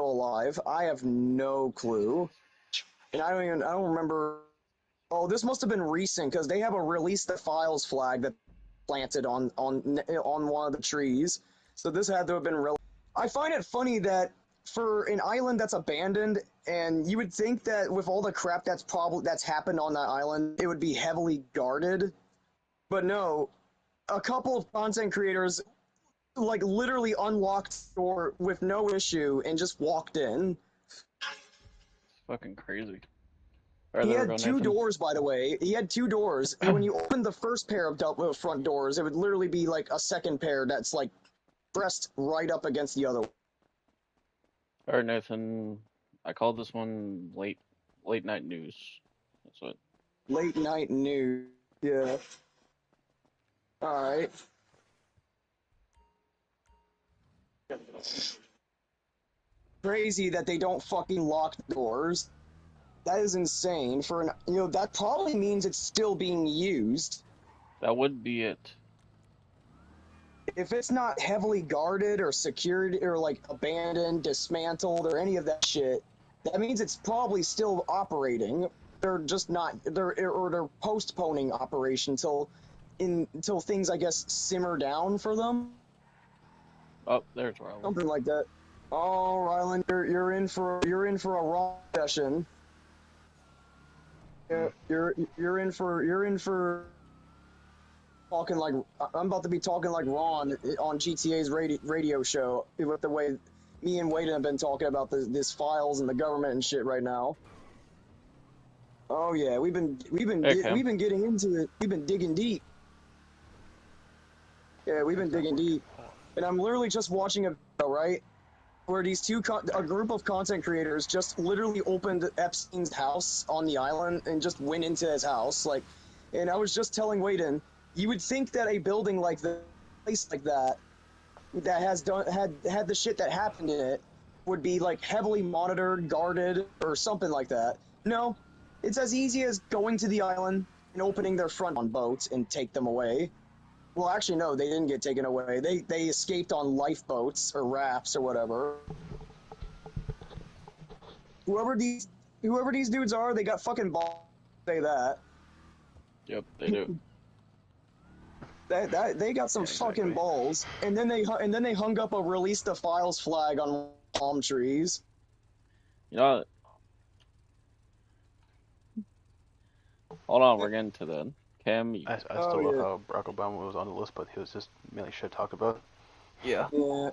still alive. I have no clue, and I don't remember. Oh, this must have been recent because they have a release the files flag that planted on one of the trees. So this had to have been real. I find it funny that for an island that's abandoned, and you would think that with all the crap that's happened on that island, it would be heavily guarded. But no, a couple of content creators like literally unlocked the door with no issue and just walked in. It's fucking crazy. Alright, He there we had go, two Nathan. doors, by the way. He had two doors, and when you opened the first pair of front doors, it would literally be like a second pair that's like pressed right up against the other. Alright, Nathan. I called this one late night news. That's what. Late night news. Yeah. All right. Crazy that they don't fucking lock doors. That is insane. For an that probably means it's still being used. That would be it. If it's not heavily guarded or secured or like abandoned, dismantled, or any of that shit, that means it's probably still operating. They're just not they're postponing operation until things I guess simmer down for them. Oh, there's Rylan. Something like that. Oh, Ryland, you're in for a wrong session. You're in for talking like I'm about to be talking like Ron on GTA's radio show with the way me and Wade have been talking about this files and the government and shit right now. Oh yeah, Hey, Cam. we've been getting into it. We've been digging deep. Yeah, we've been digging deep, and I'm literally just watching a video, right, where a group of content creators just literally opened Epstein's house on the island and just went into his house, like, and I was just telling Waden, you would think that a building like the place like that has had the shit that happened in it would be like heavily monitored, guarded, or something like that. No, it's as easy as going to the island and opening their front on boats and take them away. Well, actually, no, they didn't get taken away. They escaped on lifeboats or rafts or whatever. Whoever these whoever these dudes are, they got fucking balls. Say that. Yep, they do. They got some Yeah, fucking exactly. balls, and then they hung up a release the files flag on palm trees. You know, hold on, we're getting to that. Cam, I Oh still love yeah, how Barack Obama was on the list, but he was just mainly shit talked about. yeah, yeah.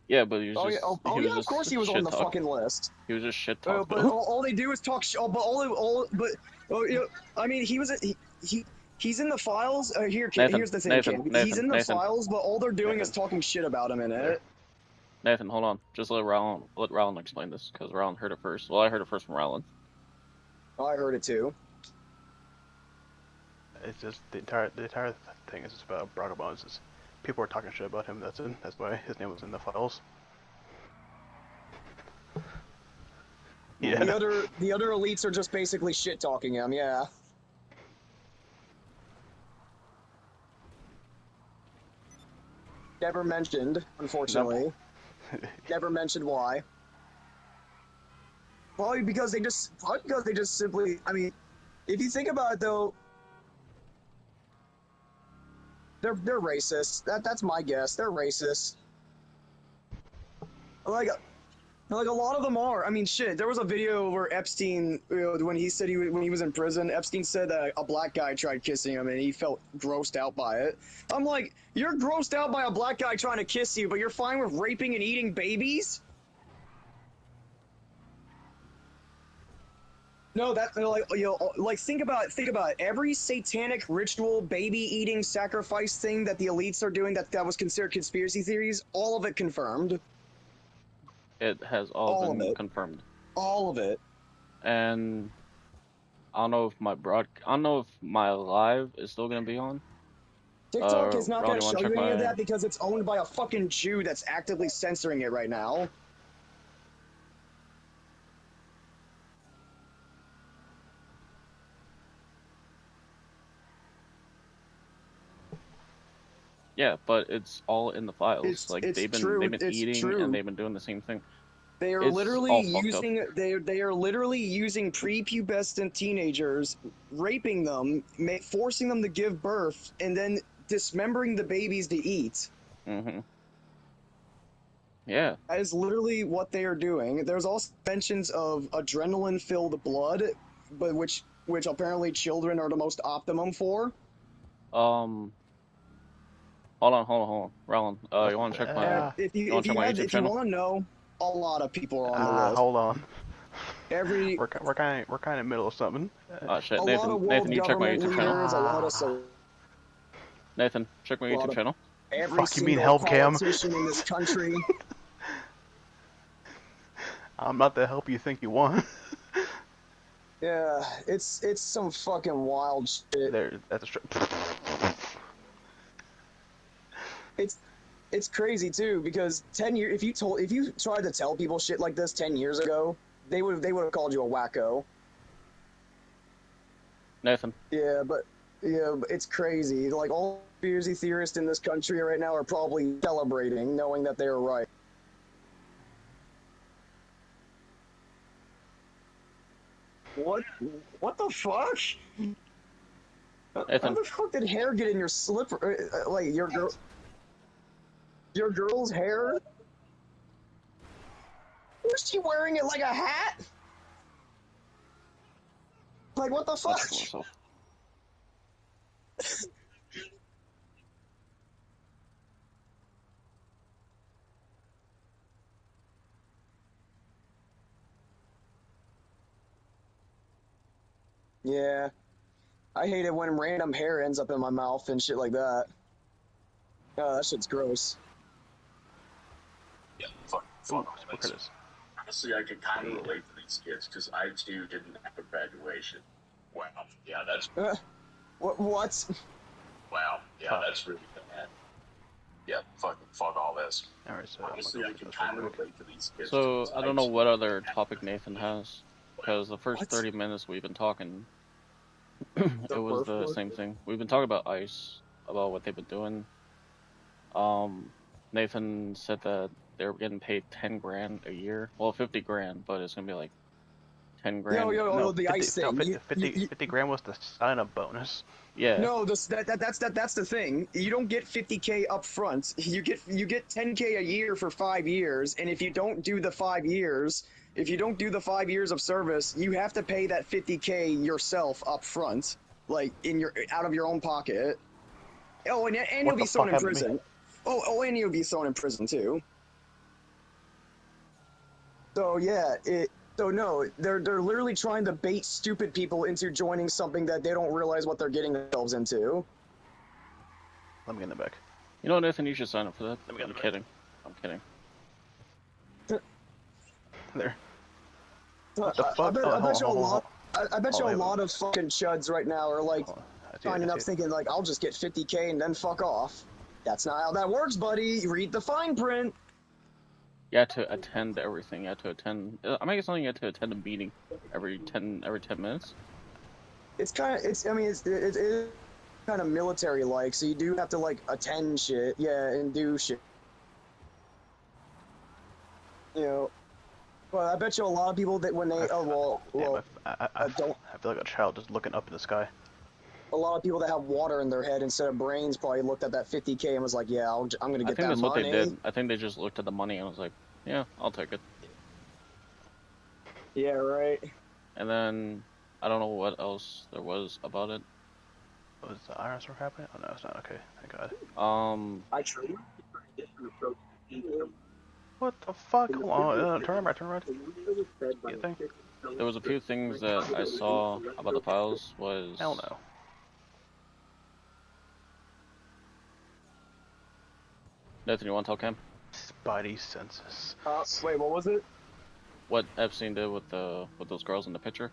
yeah, but Oh yeah. Oh he was yeah. Of just course he was on shit the talk. fucking list. He was just shit talked But about. all they do is talk. But oh, I mean, he's in the files. Nathan, Here's the thing, Nathan, Cam. He's Nathan, in the Nathan, files, but all they're doing is Nathan, talking shit about him in there. it. Nathan. Hold on. Just let Rylan explain this because Rylan heard it first. Well, I heard it first from Rylan. Oh, I heard it too. It's just the entire thing is just about Barack Obama. It's just, people are talking shit about him. That's it. That's why his name was in the files. Yeah. The other elites are just basically shit talking him. Yeah. Never mentioned, unfortunately. Never mentioned why. Probably because they just simply. I mean, if you think about it though, they're racist. That's my guess. They're racist. Like a lot of them are. I mean, shit. There was a video where Epstein, when he said when he was in prison, Epstein said that a black guy tried kissing him and he felt grossed out by it. I'm like, you're grossed out by a black guy trying to kiss you, but you're fine with raping and eating babies? No, that like think about it. Every satanic ritual, baby eating, sacrifice thing that the elites are doing that was considered conspiracy theories. All of it confirmed. It has all All of been it. confirmed. All of it. And I don't know if my live is still gonna be on. TikTok is not Rylan, going to you want show to check you any of my? that because it's owned by a fucking Jew that's actively censoring it right now. Yeah, but it's all in the files. It's Like it's they've true. been It's eating true. and they've been doing the same thing. They are It's literally all fucked up. using they are literally using prepubescent teenagers, raping them, forcing them to give birth, and then dismembering the babies to eat. Mm-hmm. Yeah. That is literally what they are doing. There's also mentions of adrenaline-filled blood, but which apparently children are the most optimum for. Hold on. Roland, you want to check my If you want to check my YouTube if you channel? want to know, a lot of people are on the list. Hold on. Every We're kind of in the middle of something. Oh shit, a lot of world Nathan, you check my government YouTube channel. leaders, a lot of Nathan, check my a lot YouTube of- channel. every Fuck, you mean single help cam? politician in this country. I'm not the help you think you want. Yeah, it's some fucking wild shit. That's a It's crazy too because 10 years if you tried to tell people shit like this 10 years ago, they would have called you a wacko. Nathan. Yeah, but it's crazy. Like all conspiracy theorists in this country right now are probably celebrating, knowing that they're right. What the fuck? How Nathan. the fuck did hair get in your slipper? Like your girl's hair? Was she wearing it like a hat? Like what the fuck? Yeah. I hate it when random hair ends up in my mouth and shit like that. Oh, that shit's gross. Yeah, fuck all this. Honestly, I can kind of relate to these kids because I too didn't have a graduation. Wow, yeah, that's What? wow, yeah, that's really bad. Yeah, fuck all this. Alright, so Honestly, I can kind of relate to these kids. So because I don't know too- what other topic Nathan has, because the first What? 30 minutes we've been talking, it was the same thing. We've been talking about ICE, about what they've been doing. Nathan said that they were getting paid 10 grand a year. Well, 50 grand, but it's gonna be like 10 grand. Yo, the ice thing. No, 50 grand was the sign-up bonus. Yeah. No, that's the thing. You don't get 50K up front. You get 10K a year for 5 years, and if you don't do the 5 years, of service, you have to pay that 50K yourself up front, like out of your own pocket. Oh, and you'll be thrown in prison. Oh, and you'll be thrown in prison too. So yeah, So no, they're literally trying to bait stupid people into joining something that they don't realize what they're getting themselves into. Let me get in the back. You know, Nathan, you should sign up for that. I'm kidding. There. I The fuck? bet you a lot. I bet you a wait, lot of fucking chuds right now are like Hold on. I see it, signing I up see it. thinking like I'll just get 50K and then fuck off. That's not how that works, buddy. Read the fine print. You have to attend everything. You have to attend. I mean, it's something you have to attend a meeting every 10 minutes. It's kind of it's kind of military like, so you do have to like attend shit, yeah, and do shit. You know, but I bet you a lot of people that when they Damn, I don't. I feel like a child just looking up in the sky. A lot of people that have water in their head instead of brains probably looked at that 50K and was like, yeah, I'm gonna I get think that that's what money. they did. I think they just looked at the money and was like, yeah, I'll take it. Yeah, right. And then I don't know what else there was about it. Was the IRS work happening? Oh no, it's not. Okay, thank God. I true. What the fuck? Hold on, turn around. You think? There was a few things that I saw about the files was... Hell no. Nathan, you want to tell Cam? Spidey senses. Wait, what was it? What Epstein did with those girls in the picture?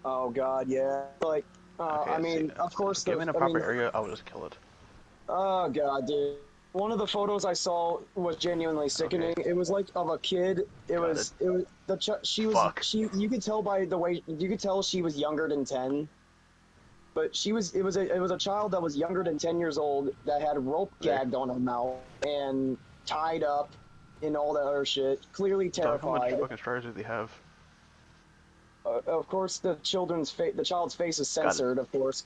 Oh God, yeah. Like, Okay, I mean, of course. Given a proper area, I would just kill it. Oh God, dude. One of the photos I saw was genuinely sickening. Okay. It was like of a kid. It was she was Fuck. you could tell by the way you could tell she was younger than 10. But it was a child that was younger than 10 years old that had rope gagged on her mouth and tied up and all that other shit. Clearly Dog, how much terrified. fucking stars do they have? Of course, the child's face is censored. Of course,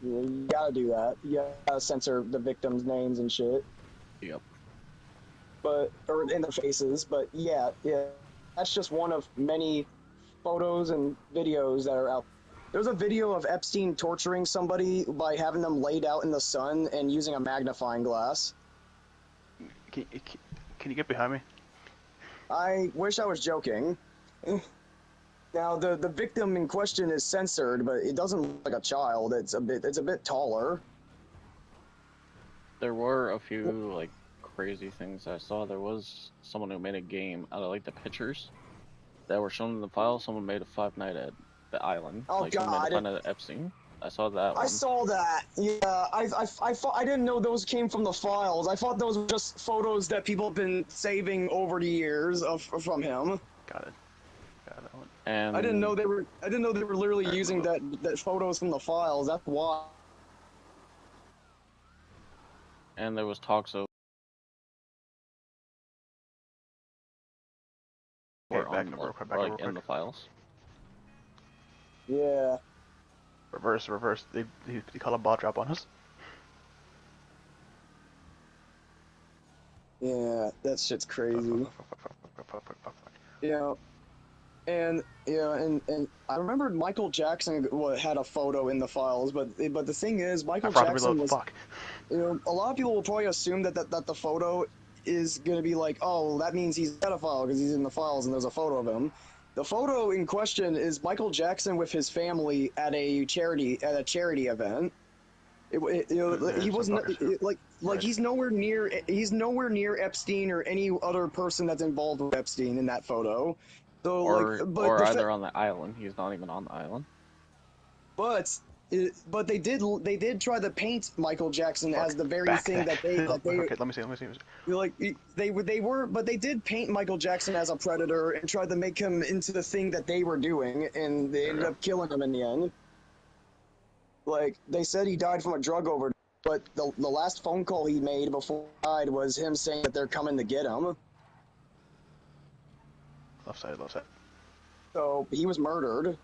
you gotta do that. You gotta censor the victims' names and shit. Yep. Or in their faces. But yeah, that's just one of many photos and videos that are out. There's a video of Epstein torturing somebody by having them laid out in the sun and using a magnifying glass. Can you get behind me? I wish I was joking. Now the victim in question is censored, but it doesn't look like a child. It's a bit taller. There were a few like crazy things I saw. There was someone who made a game out of like the pictures that were shown in the file. Someone made a Five Nights at the Island. Oh, like, God. Someone made a Five Nights at Epstein. I saw that one. I saw that. Yeah, I thought I didn't know those came from the files. I thought those were just photos that people have been saving over the years from him. Got it. Got that one. And I didn't know they were literally using that photos from the files. That's why. And there was talks of Back in over. the files. Yeah. Reverse. They call a bot drop on us. Yeah, that shit's crazy. Yeah. And I remember Michael Jackson had a photo in the files, but the thing is, Michael Jackson was. Fuck. A lot of people will probably assume that the photo is gonna be like, oh, that means he's a pedophile because he's in the files and there's a photo of him. The photo in question is Michael Jackson with his family at a charity event. He wasn't he's nowhere near Epstein or any other person that's involved with Epstein in that photo. So either on the island. He's not even on the island. But they did try to paint Michael Jackson as the very thing that they Okay, let me see. like but they did paint Michael Jackson as a predator and tried to make him into the thing that they were doing, and they ended up killing him in the end. Like, they said he died from a drug overdose, but the last phone call he made before he died was him saying that they're coming to get him. Left side. So he was murdered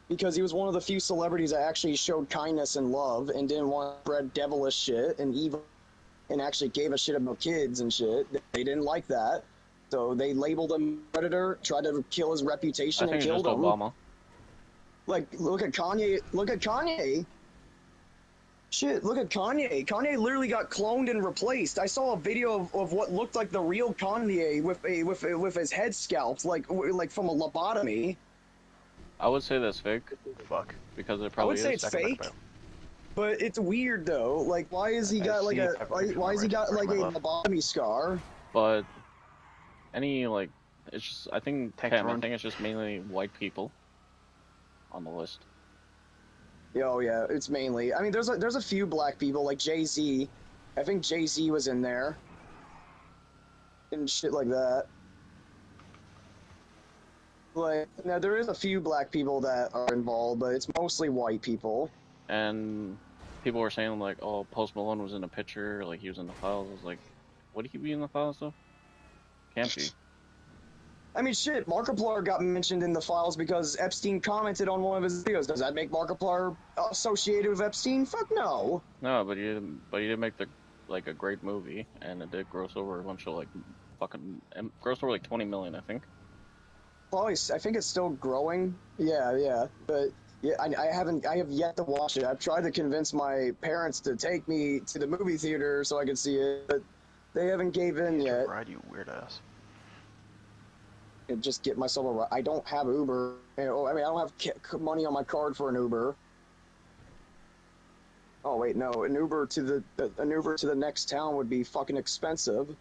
because he was one of the few celebrities that actually showed kindness and love and didn't want to spread devilish shit and evil and actually gave a shit about kids and shit. They didn't like that. So they labeled him predator, tried to kill his reputation, and killed him. Obama. Like, look at Kanye. Shit, look at Kanye. Kanye literally got cloned and replaced. I saw a video of what looked like the real Kanye with his head scalped, like from a lobotomy. I would say that's fake. Fuck. Because it probably is. I would say it's fake. But it's weird though. Like, why has he got like a lobotomy scar? But it's just I think it's just mainly white people on the list. Oh yeah, it's mainly. I mean, there's a few black people like Jay-Z. I think Jay-Z was in there and shit like that. Like, now there is a few black people that are involved, but it's mostly white people. And people were saying like, oh, Post Malone was in a picture, like he was in the files. I was like, would he be in the files though? Can't be. I mean, shit, Markiplier got mentioned in the files because Epstein commented on one of his videos. Does that make Markiplier associated with Epstein? Fuck no. No, but he did make a great movie, and it did gross over a bunch of gross over like 20 million, I think. Probably, I think it's still growing. Yeah, but yeah, I have yet to watch it. I've tried to convince my parents to take me to the movie theater so I could see it, but they haven't gave in yet. Ride, you weird ass. And just get myself a ride. I don't have Uber. I mean, I don't have money on my card for an Uber. Oh wait, no, an Uber to the next town would be fucking expensive.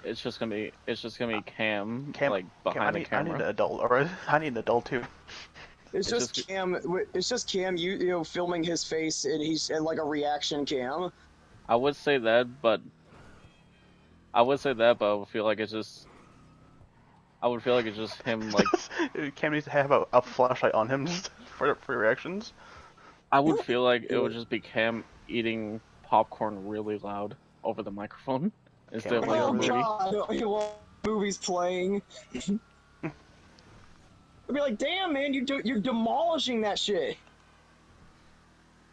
It's just gonna be Cam like behind the camera. I need an adult, alright? I need an adult too. It's just Cam. It's just Cam. You know, filming his face, and he's like a reaction cam. I would say that, but I feel like it's just I would feel like it's just him, like, Cam needs to have a flashlight on him just for reactions. I would feel like it would just be Cam eating popcorn really loud over the microphone instead of like Oh over there. god, while movie's playing. I'd be like, damn man, you're demolishing that shit.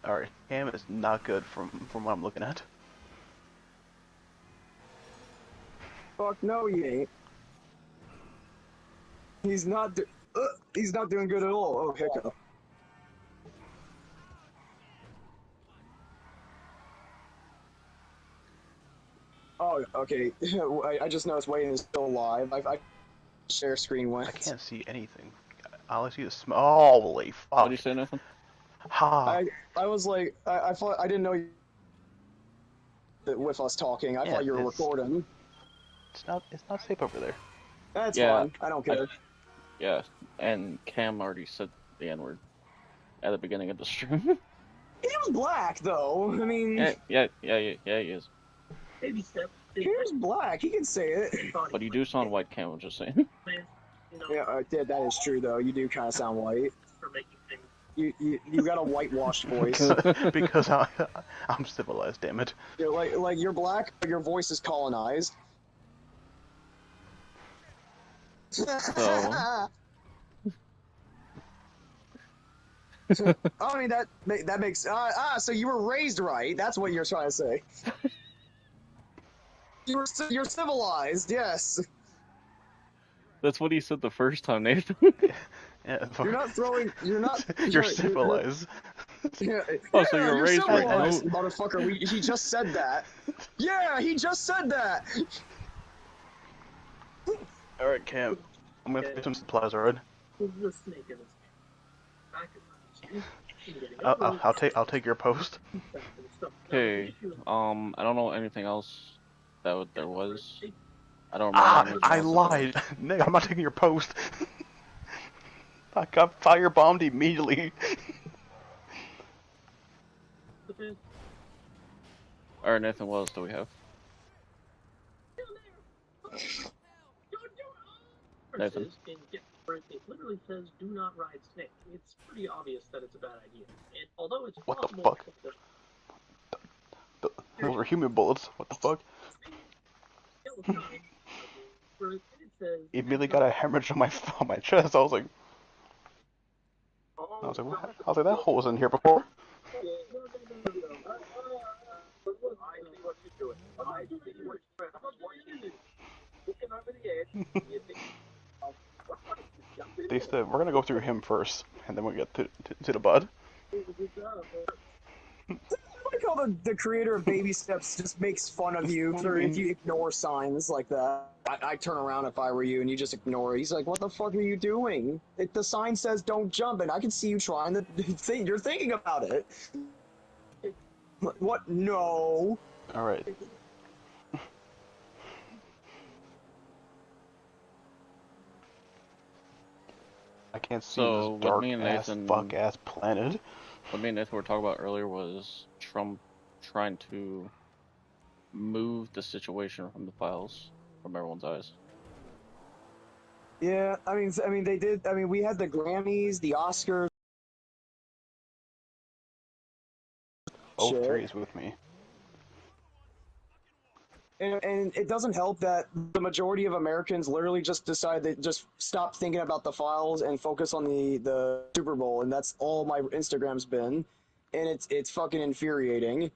Alright, Cam is not good from what I'm looking at. Fuck no, he ain't. He's not doing good at all. Oh, hiccup. Oh, okay. I just noticed Wayne is still alive. I share screen went. I can't see anything. All I see is small. Holy fuck. What do you say, Nathan? Ha! I was like, I thought, I didn't know you that with us talking. I thought you were recording. It's not safe over there. That's Yeah, fine. I don't care. Yeah, and Cam already said the N-word at the beginning of the stream. He was black, though. I mean, yeah, he is. Baby step. he was black. He can say it. But you do sound white, Cam, I'm just saying. Yeah, that is true, though. You do kind of sound white. For making things. You got a whitewashed voice. Because I'm civilized, damn it. You're like you're black, but your voice is colonized. So, I mean that makes so you were raised right. That's what you're trying to say. You're civilized, yes. that's what he said the first time, Nathan. Yeah, You're civilized. Oh, so you're raised right, civilized, motherfucker. He just said that. Yeah, he just said that. Alright, Cam. I'm gonna get some supplies, alright? The snake in his I'll take your post. Okay, I don't know anything else that there was. I don't remember. I lied. Nick, I'm not taking your post. I got firebombed immediately. Alright, Nathan, what else do we have? Nathan. It literally says do not ride snake. It's pretty obvious that it's a bad idea. And although it's What the possible fuck? Those were human bullets. What the fuck? Immediately got a hemorrhage on my chest. I was like, what? I was like, that hole was in here before. They said we're gonna go through him first, and then we'll get to the bud. I like how the creator of Baby Steps just makes fun of you for if you ignore signs like that. I turn around if I were you and you just ignore it. He's like, what the fuck are you doing? The sign says don't jump, and I can see you trying to think. You're thinking about it. What? No. Alright. I can't see So, this what me and dark-ass, Nathan- fuck-ass planet. What me and Nathan were talking about earlier was Trump trying to move the situation from the files from everyone's eyes. Yeah, I mean, they did. I mean, we had the Grammys, the Oscars. Both three is with me. And it doesn't help that the majority of Americans literally just decide they just stop thinking about the files and focus on the Super Bowl, and that's all my Instagram's been, and it's fucking infuriating.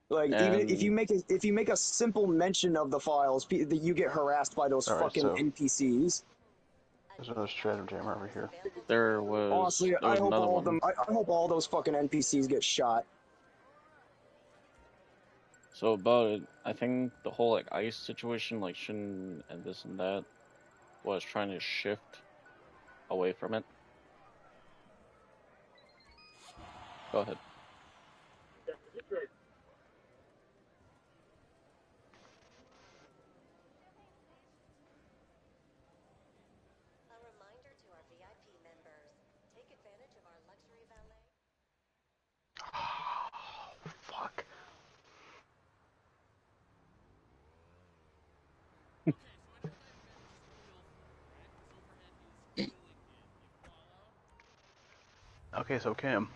Like even if you make a simple mention of the files, you get harassed by those fucking NPCs. There's another stratum jammer over here. There was. Honestly, there was I hope another all one. of them. I hope all those fucking NPCs get shot. So about it, I think the whole like ICE situation, like shouldn't and this and that, was trying to shift away from it. Go ahead. A reminder to our VIP members, take advantage of our luxury valet. Oh, fuck. Okay, so Cam.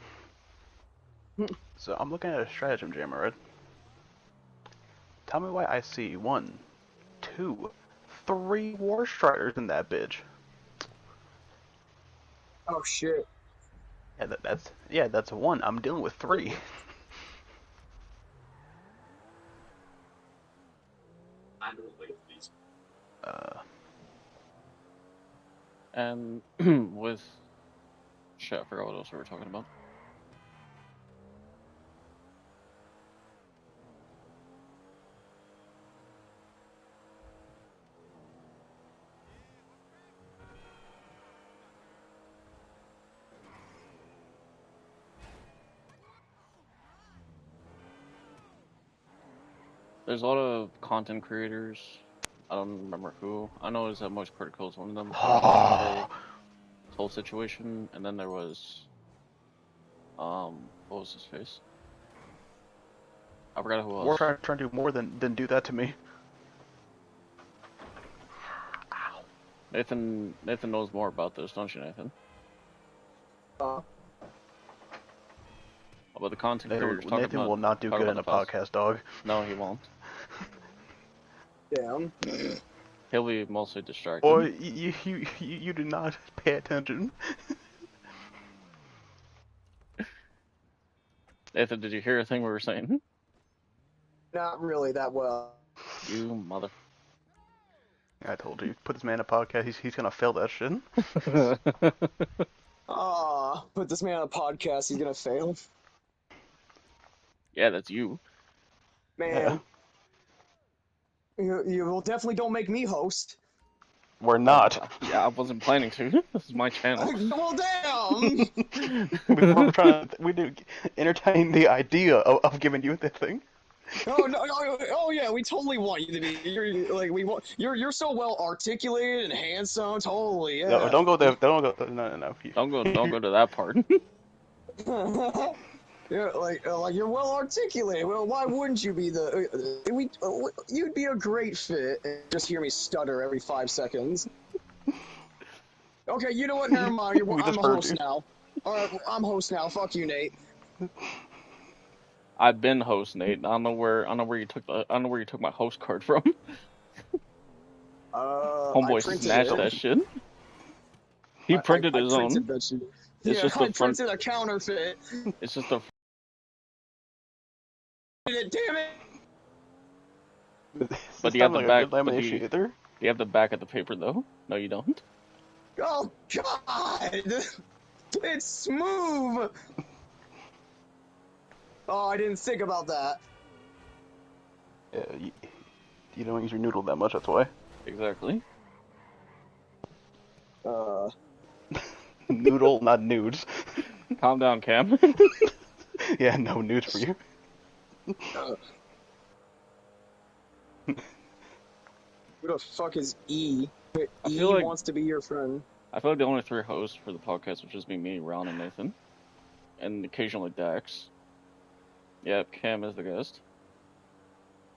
So I'm looking at a stratagem jammer, right? Tell me why I see 1, 2, 3 War Striders in that bitch. Oh shit. Yeah, that's 1. I'm dealing with 3. I don't relate to these. And with shit, I forgot what else we were talking about. There's a lot of content creators. I don't remember who. I know it's that Moist Critical is one of them. Talking about this whole situation, and then there was what was his face? I forgot who else. War trying to do more than do that to me. Nathan knows more about this, don't you, Nathan? About the content creators. Nathan will not do good in a podcast, dog. No, he won't. Damn. He'll be mostly distracted. Or you do not pay attention. Nathan, did you hear a thing we were saying? Not really that well. You mother. I told you, put this man in a podcast, he's gonna fail that shit. Put this man on a podcast, he's gonna fail. Yeah, that's you. Man. Yeah. You will definitely don't make me host. We're not. Yeah, I wasn't planning to. This is my channel. Well, damn! we do entertain the idea of giving you the thing. Oh yeah, we totally want you to be. You're so well articulated and handsome. Totally, yeah. No, don't go there. Don't go. No. Don't go to that part. Yeah, like you're well articulated. Well, why wouldn't you be you'd be a great fit. And just hear me stutter every 5 seconds. Okay, you know what? Never mind. I'm a host now. All right, I'm host now. Fuck you, Nate. I've been host, Nate. I don't know where you took my host card from. Homeboy snatched that shit. He printed his own. I printed a counterfeit. It's just a. Damn it! But do you have the back? Do you have the back of the paper though? No, you don't. Oh God! It's smooth. Oh, I didn't think about that. Yeah, you don't use your noodle that much. That's why. Exactly. Noodle, not nudes. Calm down, Cam. Yeah, no nudes for you. Who the fuck is E? E like, wants to be your friend. I feel like the only 3 hosts for the podcast would just be me, Ron, and Nathan. And occasionally Dax. Yep, Cam is the guest.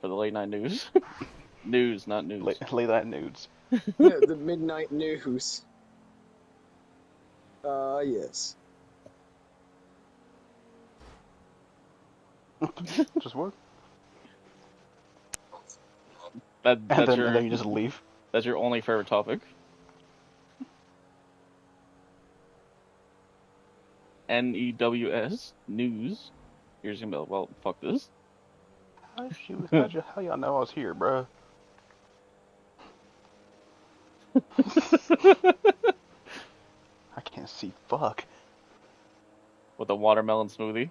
For the late night news. News, not news. Late night nudes. Yeah, the midnight news. Yes. Just what? And then you just leave. That's your only favorite topic. NEWS news. You're just gonna be like, well, fuck this. How y'all know I was here, bro? I can't see fuck. With a watermelon smoothie.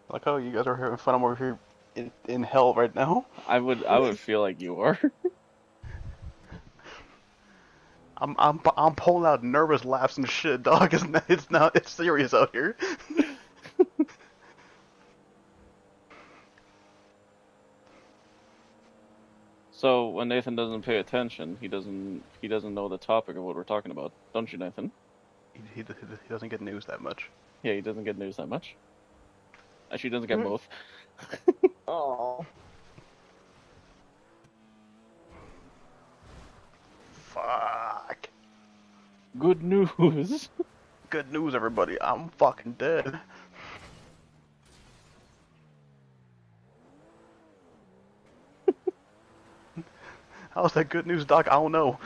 Like, oh, you guys are having fun. I'm over here in hell right now. I would feel like you are. I'm pulling out nervous laughs and shit, dog. It's serious out here. So when Nathan doesn't pay attention, he doesn't know the topic of what we're talking about, don't you, Nathan? He doesn't get news that much. Yeah, he doesn't get news that much. Actually, he doesn't get both. Oh. Fuck. Good news. Good news, everybody. I'm fucking dead. How's that good news, Doc? I don't know.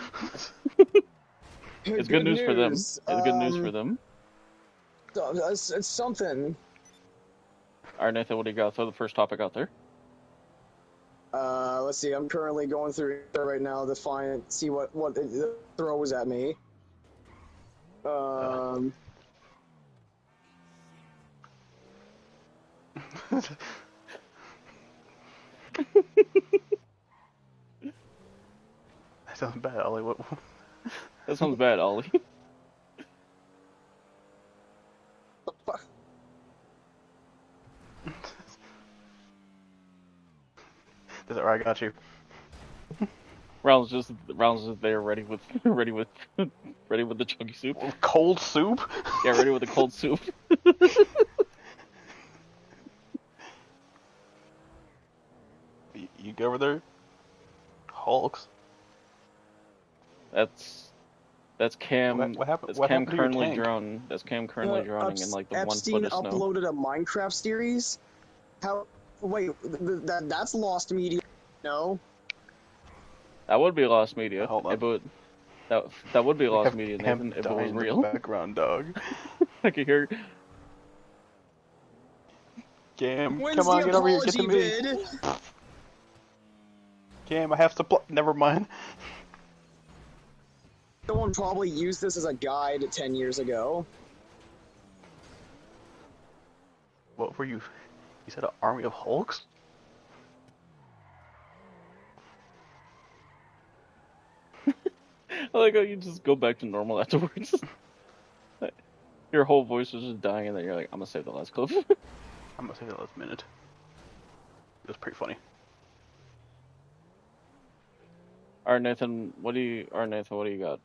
It's good news for them. It's good news for them. It's something. Alright, Nathan, what do you got? Throw the first topic out there. Let's see. I'm currently going through it right now to see what it throws at me. That sounds bad, Ollie. What? That sounds bad, Ollie. That's alright, I got you. Rounds just there, ready with the chunky soup. Cold soup? Yeah, ready with the cold soup. You go over there? Hulks? That's Cam. What happened? That's What Cam happened to your currently tank? drowning. That's Cam currently drowning in like the Epstein 1 foot of snow. uploaded a Minecraft series. How? Wait, that's lost media. No. That would be lost media. Hold on. But that would be lost media, Nathan, if it was real. Background dog. I could hear. Cam, When's come on, the get over here, get to apology me. vid? Cam, I have supply. Never mind. Someone probably used this as a guide 10 years ago. What were you? You said an army of Hulks? I like how you just go back to normal afterwards. Your whole voice was just dying, and then you're like, "I'm gonna save the last clip." I'm gonna say the last minute. It was pretty funny. Alright, Nathan, what do you got?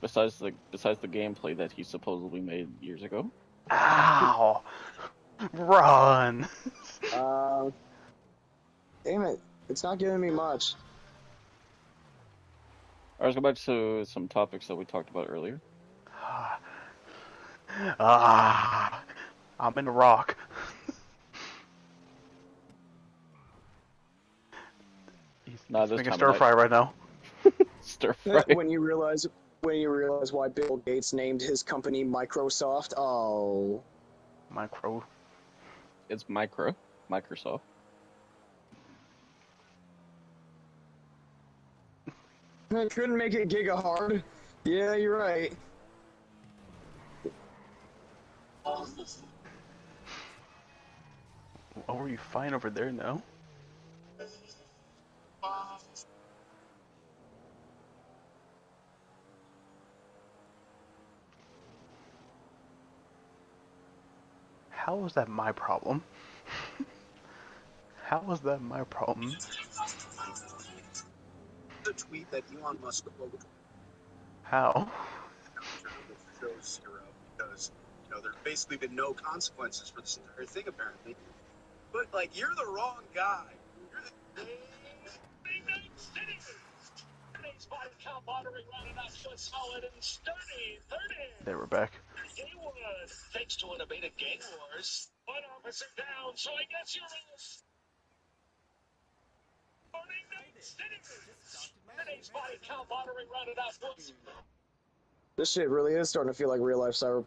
Besides the gameplay that he supposedly made years ago. Ow! Run! Damn it. It's not giving me much. Alright, let's go back to some topics that we talked about earlier. I'm in the rock. He's making stir fry right now. Stir fry. When you realize why Bill Gates named his company Microsoft, oh. Micro. It's Microsoft. I couldn't make it giga hard. Yeah, you're right. Oh, were you fine over there now? How was that my problem? How was that my problem? The tweet that Elon Musk uploaded How? shows zero because there's basically been no consequences for this entire thing apparently. But like, you're the wrong guy. You're the solid and sturdy. There, we're back. Thanks to unabated gang wars. One officer down, so I guess you're This shit really is starting to feel like real life cyber.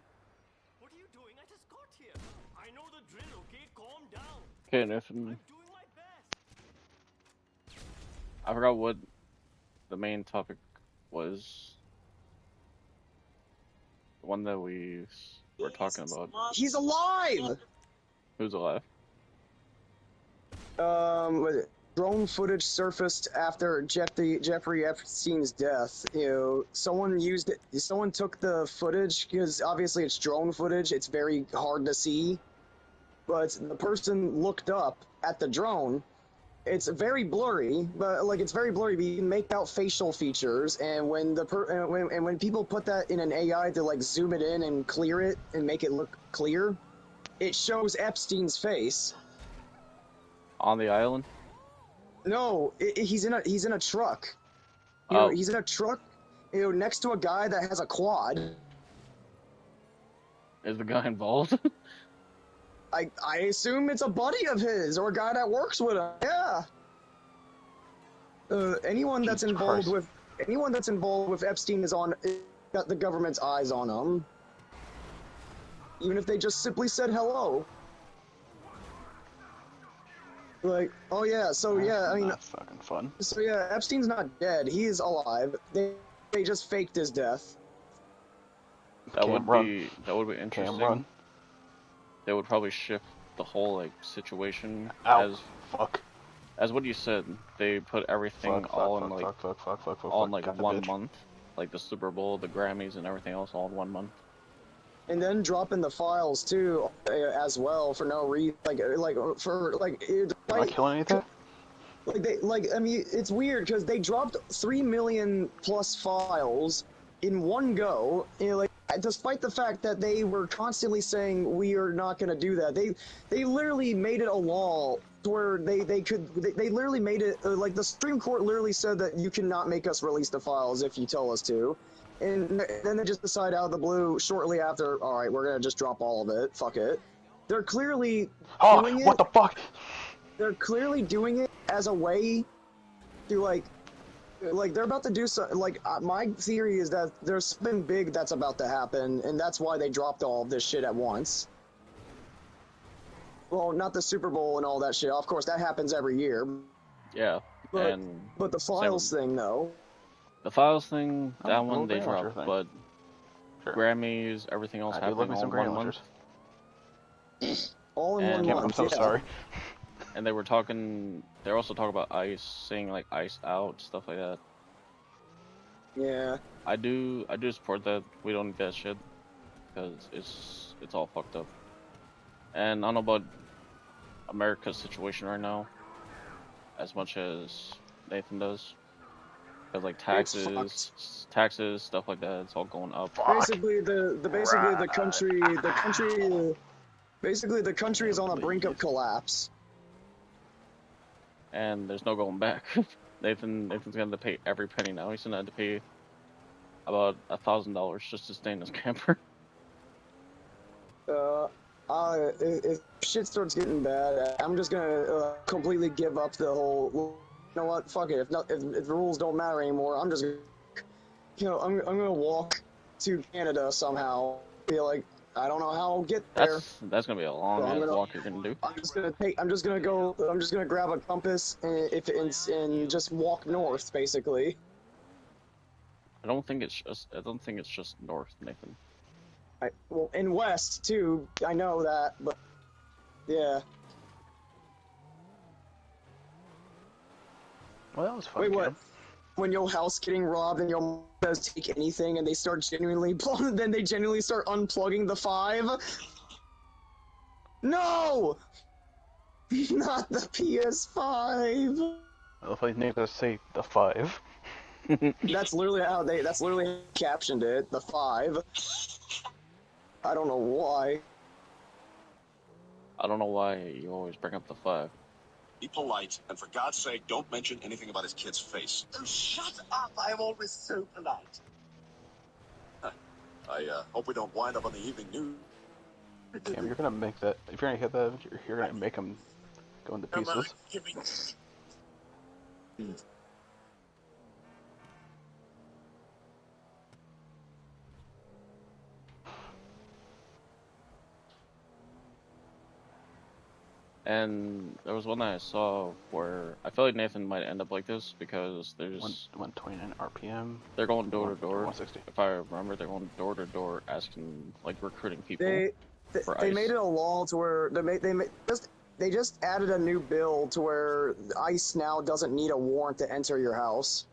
What are you doing? I just got here. I know the drill, okay? Calm down. Okay, Nathan. I'm doing my best. I forgot what the main topic was. The one that we were talking about. He's alive! Who's alive? Drone footage surfaced after Jeffrey Epstein's death. Someone took the footage because obviously it's drone footage. It's very hard to see, but the person looked up at the drone. It's very blurry, but it's very blurry. But you can make out facial features, and when when people put that in an AI to zoom it in and clear it and make it look clear, it shows Epstein's face. On the island? No, he's in a truck. Oh. He's in a truck next to a guy that has a quad. Is the guy involved? I assume it's a buddy of his or a guy that works with him. Yeah. Anyone that's Jesus involved Christ. with Epstein is got the government's eyes on them. Even if they just simply said hello. Like, oh yeah, so yeah, I mean, That's fucking fun. so yeah, Epstein's not dead. He is alive. They just faked his death. That Can't would run. be interesting. Can't run. They would probably shift the whole like situation Ow. Fuck. as what you said. They put everything all in like all in like Got the 1 bitch. month, like the Super Bowl, the Grammys, and everything else all in 1 month. And then dropping the files too, as well for no reason, Am I killing anything? I mean, it's weird because they dropped 3 million plus files in one go. Despite the fact that they were constantly saying we are not going to do that, they literally made it a law to where they literally made it like the Supreme Court literally said that you cannot make us release the files if you tell us to. And then they just decide out of the blue shortly after, all right, we're going to just drop all of it. Fuck it. They're clearly doing it. What the fuck? They're clearly doing it as a way to like they're about to do something. My theory is that there's something big that's about to happen, and that's why they dropped all of this shit at once. Well, not the Super Bowl and all that shit. Of course, that happens every year. Yeah, But and the files thing, though. the files thing, that Oh, one they Grey Launcher dropped, thing. but Sure. Grammys, everything else I do love happening me all some in Grey 1 month. Launchers. All in And- one Yeah, month. I'm so yeah. sorry. And they were talking. They're also talking about ICE, saying like ICE out, stuff like that. Yeah. I do support that. We don't need that shit because it's all fucked up. And I don't know about America's situation right now as much as Nathan does. Because like taxes, stuff like that, it's all going up. Basically, the country is on the brink of collapse. And there's no going back. Nathan's gonna have to pay every penny now. He's gonna have to pay about $1,000 just to stay in his camper. If shit starts getting bad, I'm just gonna completely give up the whole. You know what? Fuck it. If the rules don't matter anymore, I'm just, I'm gonna walk to Canada somehow. Feel like I don't know how I'll get there. That's gonna be a long ass walk you're gonna do. I'm just gonna grab a compass and just walk north, basically. I don't think it's just north, Nathan. Well, in west too. I know that, but yeah. Well, that was fun. Wait, what? Cam. When your house getting robbed and your mom does take anything and they start genuinely start unplugging the 5? No! Not the PS5! Well, if I need to say the 5. That's literally how they captioned it, the 5. I don't know why. I don't know why you always bring up the 5. Be polite, and for God's sake, don't mention anything about his kid's face. Oh, shut up! I'm always so polite. I hope we don't wind up on the evening news. Cam, you're gonna make that. If you're gonna hit that, you're gonna make him go into Come on, pieces. give me. And there was one that I saw where I feel like Nathan might end up like this because there's 129 RPM. they're going door to door. 160. If I remember, they're going door to door asking, like, recruiting people. They For they ICE. made it a law to where they just added a new bill to where ICE now doesn't need a warrant to enter your house.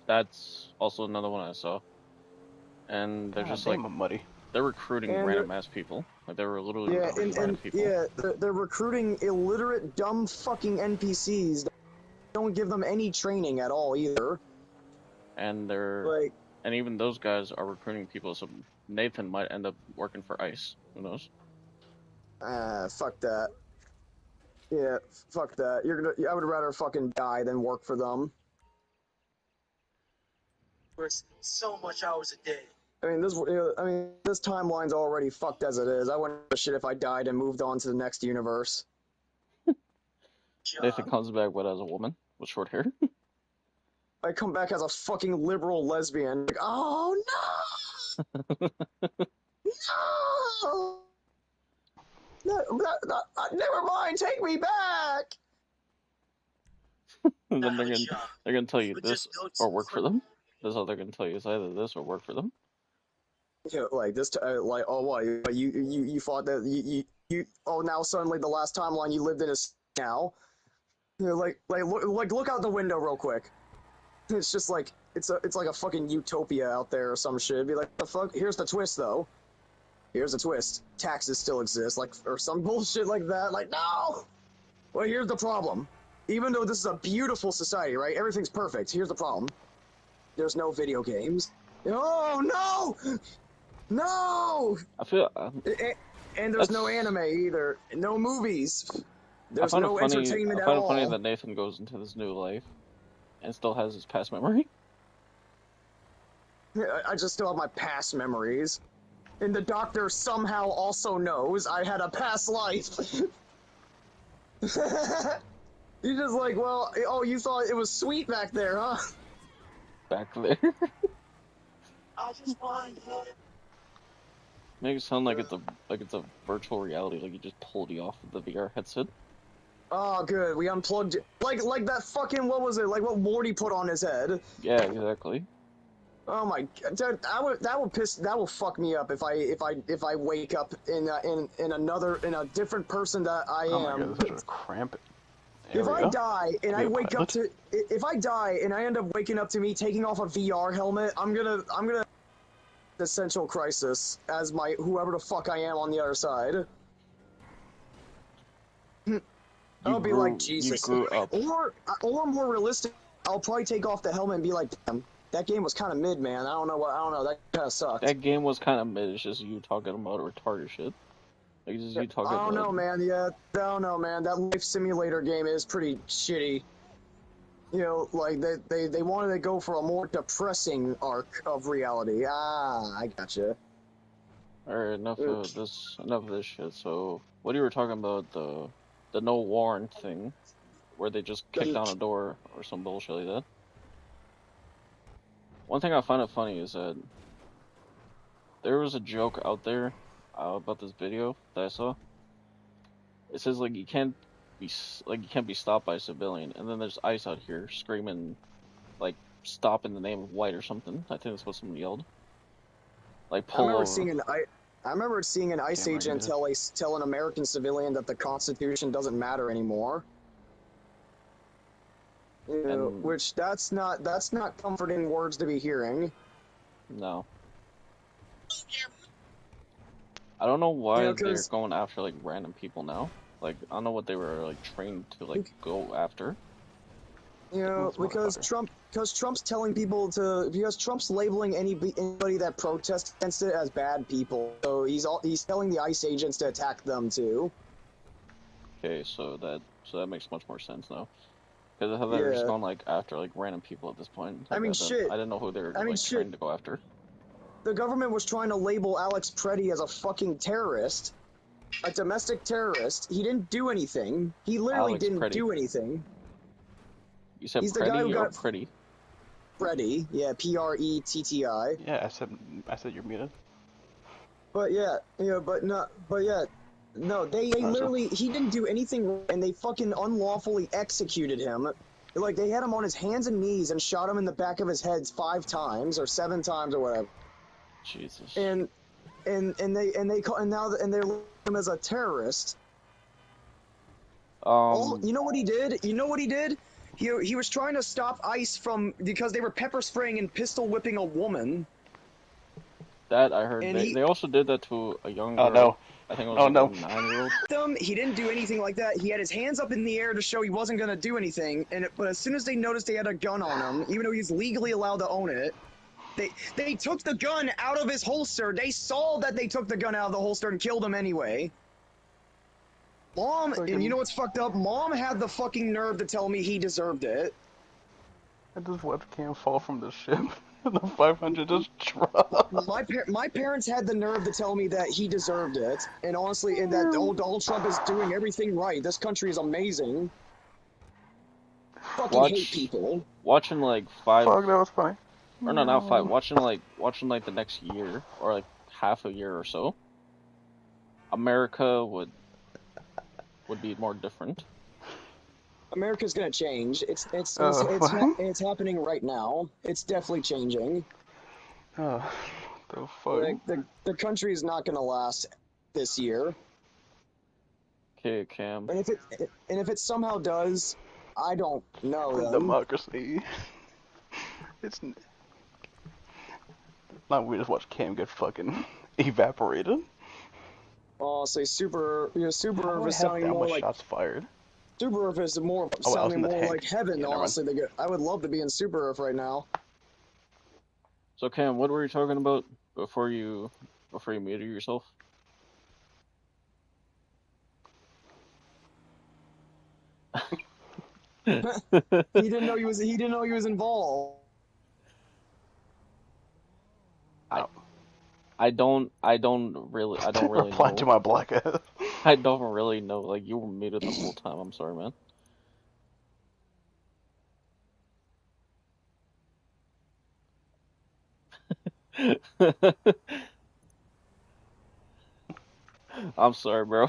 That's also another one I saw. And they're just like damn, I'm muddy. they're recruiting And random ass people. Like they were literally Yeah, recruiting random and people. yeah, they're recruiting illiterate, dumb fucking NPCs. Don't give them any training at all either. And they're Like, and even those guys are recruiting people. So Nathan might end up working for ICE. Who knows? fuck that. Yeah, fuck that. I would rather fucking die than work for them. works so much hours a day. I mean, this timeline's already fucked as it is. I wouldn't give a shit if I died and moved on to the next universe. Nathan comes back, but as a woman with short hair. I come back as a fucking liberal lesbian. Like, oh no! No! Never mind. Take me back. And then they're gonna tell you this or work for them. That's all they're gonna tell you. It's either this or work for them. Yeah, like this. Like, oh, what? You thought that you. Oh, now suddenly the last timeline you lived in is now. You know, look out the window real quick. It's just like it's like a fucking utopia out there or some shit. It'd be like, the fuck. Here's the twist though. Here's the twist. Taxes still exist, like, or some bullshit like that. Like, no. Well, here's the problem. Even though this is a beautiful society, right? Everything's perfect. Here's the problem. There's no video games. Oh no! No! I feel. And there's no anime either. No movies. There's no entertainment I at find it all. funny that Nathan goes into this new life and still has his past memory. I just still have my past memories. And the doctor somehow also knows I had a past life. He's just like, well, oh, you thought it was sweet back there, huh? Back there. I just want it. Make it sound like it's a virtual reality, like you just pulled you off of the VR headset. Oh, good. We unplugged it. Like that fucking, what was it? Like what Morty put on his head. Yeah, exactly. Oh my god, dude, that will fuck me up if I wake up in a different person that I am. Oh my god, this is a cramp. If I die and I wake up to, if I die and I end up waking up to me taking off a VR helmet, I'm gonna essential crisis as my whoever the fuck I am on the other side. I'll be like, Jesus. You grew up. Or more realistic, I'll probably take off the helmet and be like, damn, that game was kind of mid, man. I don't know, that kind of sucked. That game was kind of mid. It's just you talking about retarded shit. Like, it's just you talking about. I don't know, man. Yeah, I don't know, man. That life simulator game is pretty shitty. You know, like they wanted to go for a more depressing arc of reality. Ah, I gotcha. Alright, enough of this shit. So, what you were talking about, the no warrant thing, where they just kick down a door or some bullshit like that. One thing I find it funny is that there was a joke out there about this video that I saw. It says like you can't be stopped by a civilian, and then there's ICE out here screaming like "stop in the name of white" or something. I think that's what someone yelled. Like pull over. I remember seeing an ICE agent tell an American civilian that the Constitution doesn't matter anymore. You know, which that's not comforting words to be hearing. No. I don't know why they're going after like random people now. Like I don't know what they were like trained to like go after. You know, because Trump's telling people to, because Trump's labeling anybody that protests against it as bad people. So he's telling the ICE agents to attack them too. Okay, so that makes much more sense now. Because I thought they were just going like after like random people at this point. Like, I mean, shit. I didn't know who they were trained to go after. The government was trying to label Alex Preddy as a fucking terrorist, a domestic terrorist. He didn't do anything. He literally didn't do anything. You said Preddy or Pretty? Preddy, yeah, Pretti. Yeah, I said you're muted. But yeah, you know, no, they literally, he didn't do anything, and they fucking unlawfully executed him. Like, they had him on his hands and knees and shot him in the back of his head 5 times, or 7 times, or whatever. Jesus. And they're labeling him as a terrorist. You know what he did? He was trying to stop ICE because they were pepper spraying and pistol whipping a woman. That I heard. They also did that to a young girl. Oh no. I think it was a 9-year-old. He didn't do anything like that. He had his hands up in the air to show he wasn't going to do anything. But as soon as they noticed they had a gun on him, even though he's legally allowed to own it, they took the gun out of his holster. They saw that they took the gun out of the holster and killed him anyway. Mom, and you know what's fucked up? Mom had the fucking nerve to tell me he deserved it. Did this webcam fall from the ship? The 500 just dropped. My parents had the nerve to tell me that he deserved it, and honestly, and that Donald Trump is doing everything right. This country is amazing. Fucking hate people. Watching like 5, Fuck, that was funny. or no, not 5. Watching like the next year or like half a year or so. America would be more different. America's gonna change. It's happening right now. It's definitely changing. Oh, the fuck. Like, the country is not gonna last this year. Okay, Cam. And if it somehow does, I don't know. Then. Democracy. It's not. We just watch Cam get fucking evaporated. Oh, say Super How Earth do I is have sounding that more much like shots fired? Super Earth is more I was sounding in the more tank. like heaven. Yeah, never Honestly, I would love to be in Super Earth right now. So Cam, what were you talking about before you muted yourself? He didn't know he was involved. I don't really Reply know. to my black ass. I don't really know. Like, you were muted the whole time. I'm sorry, man. I'm sorry, bro.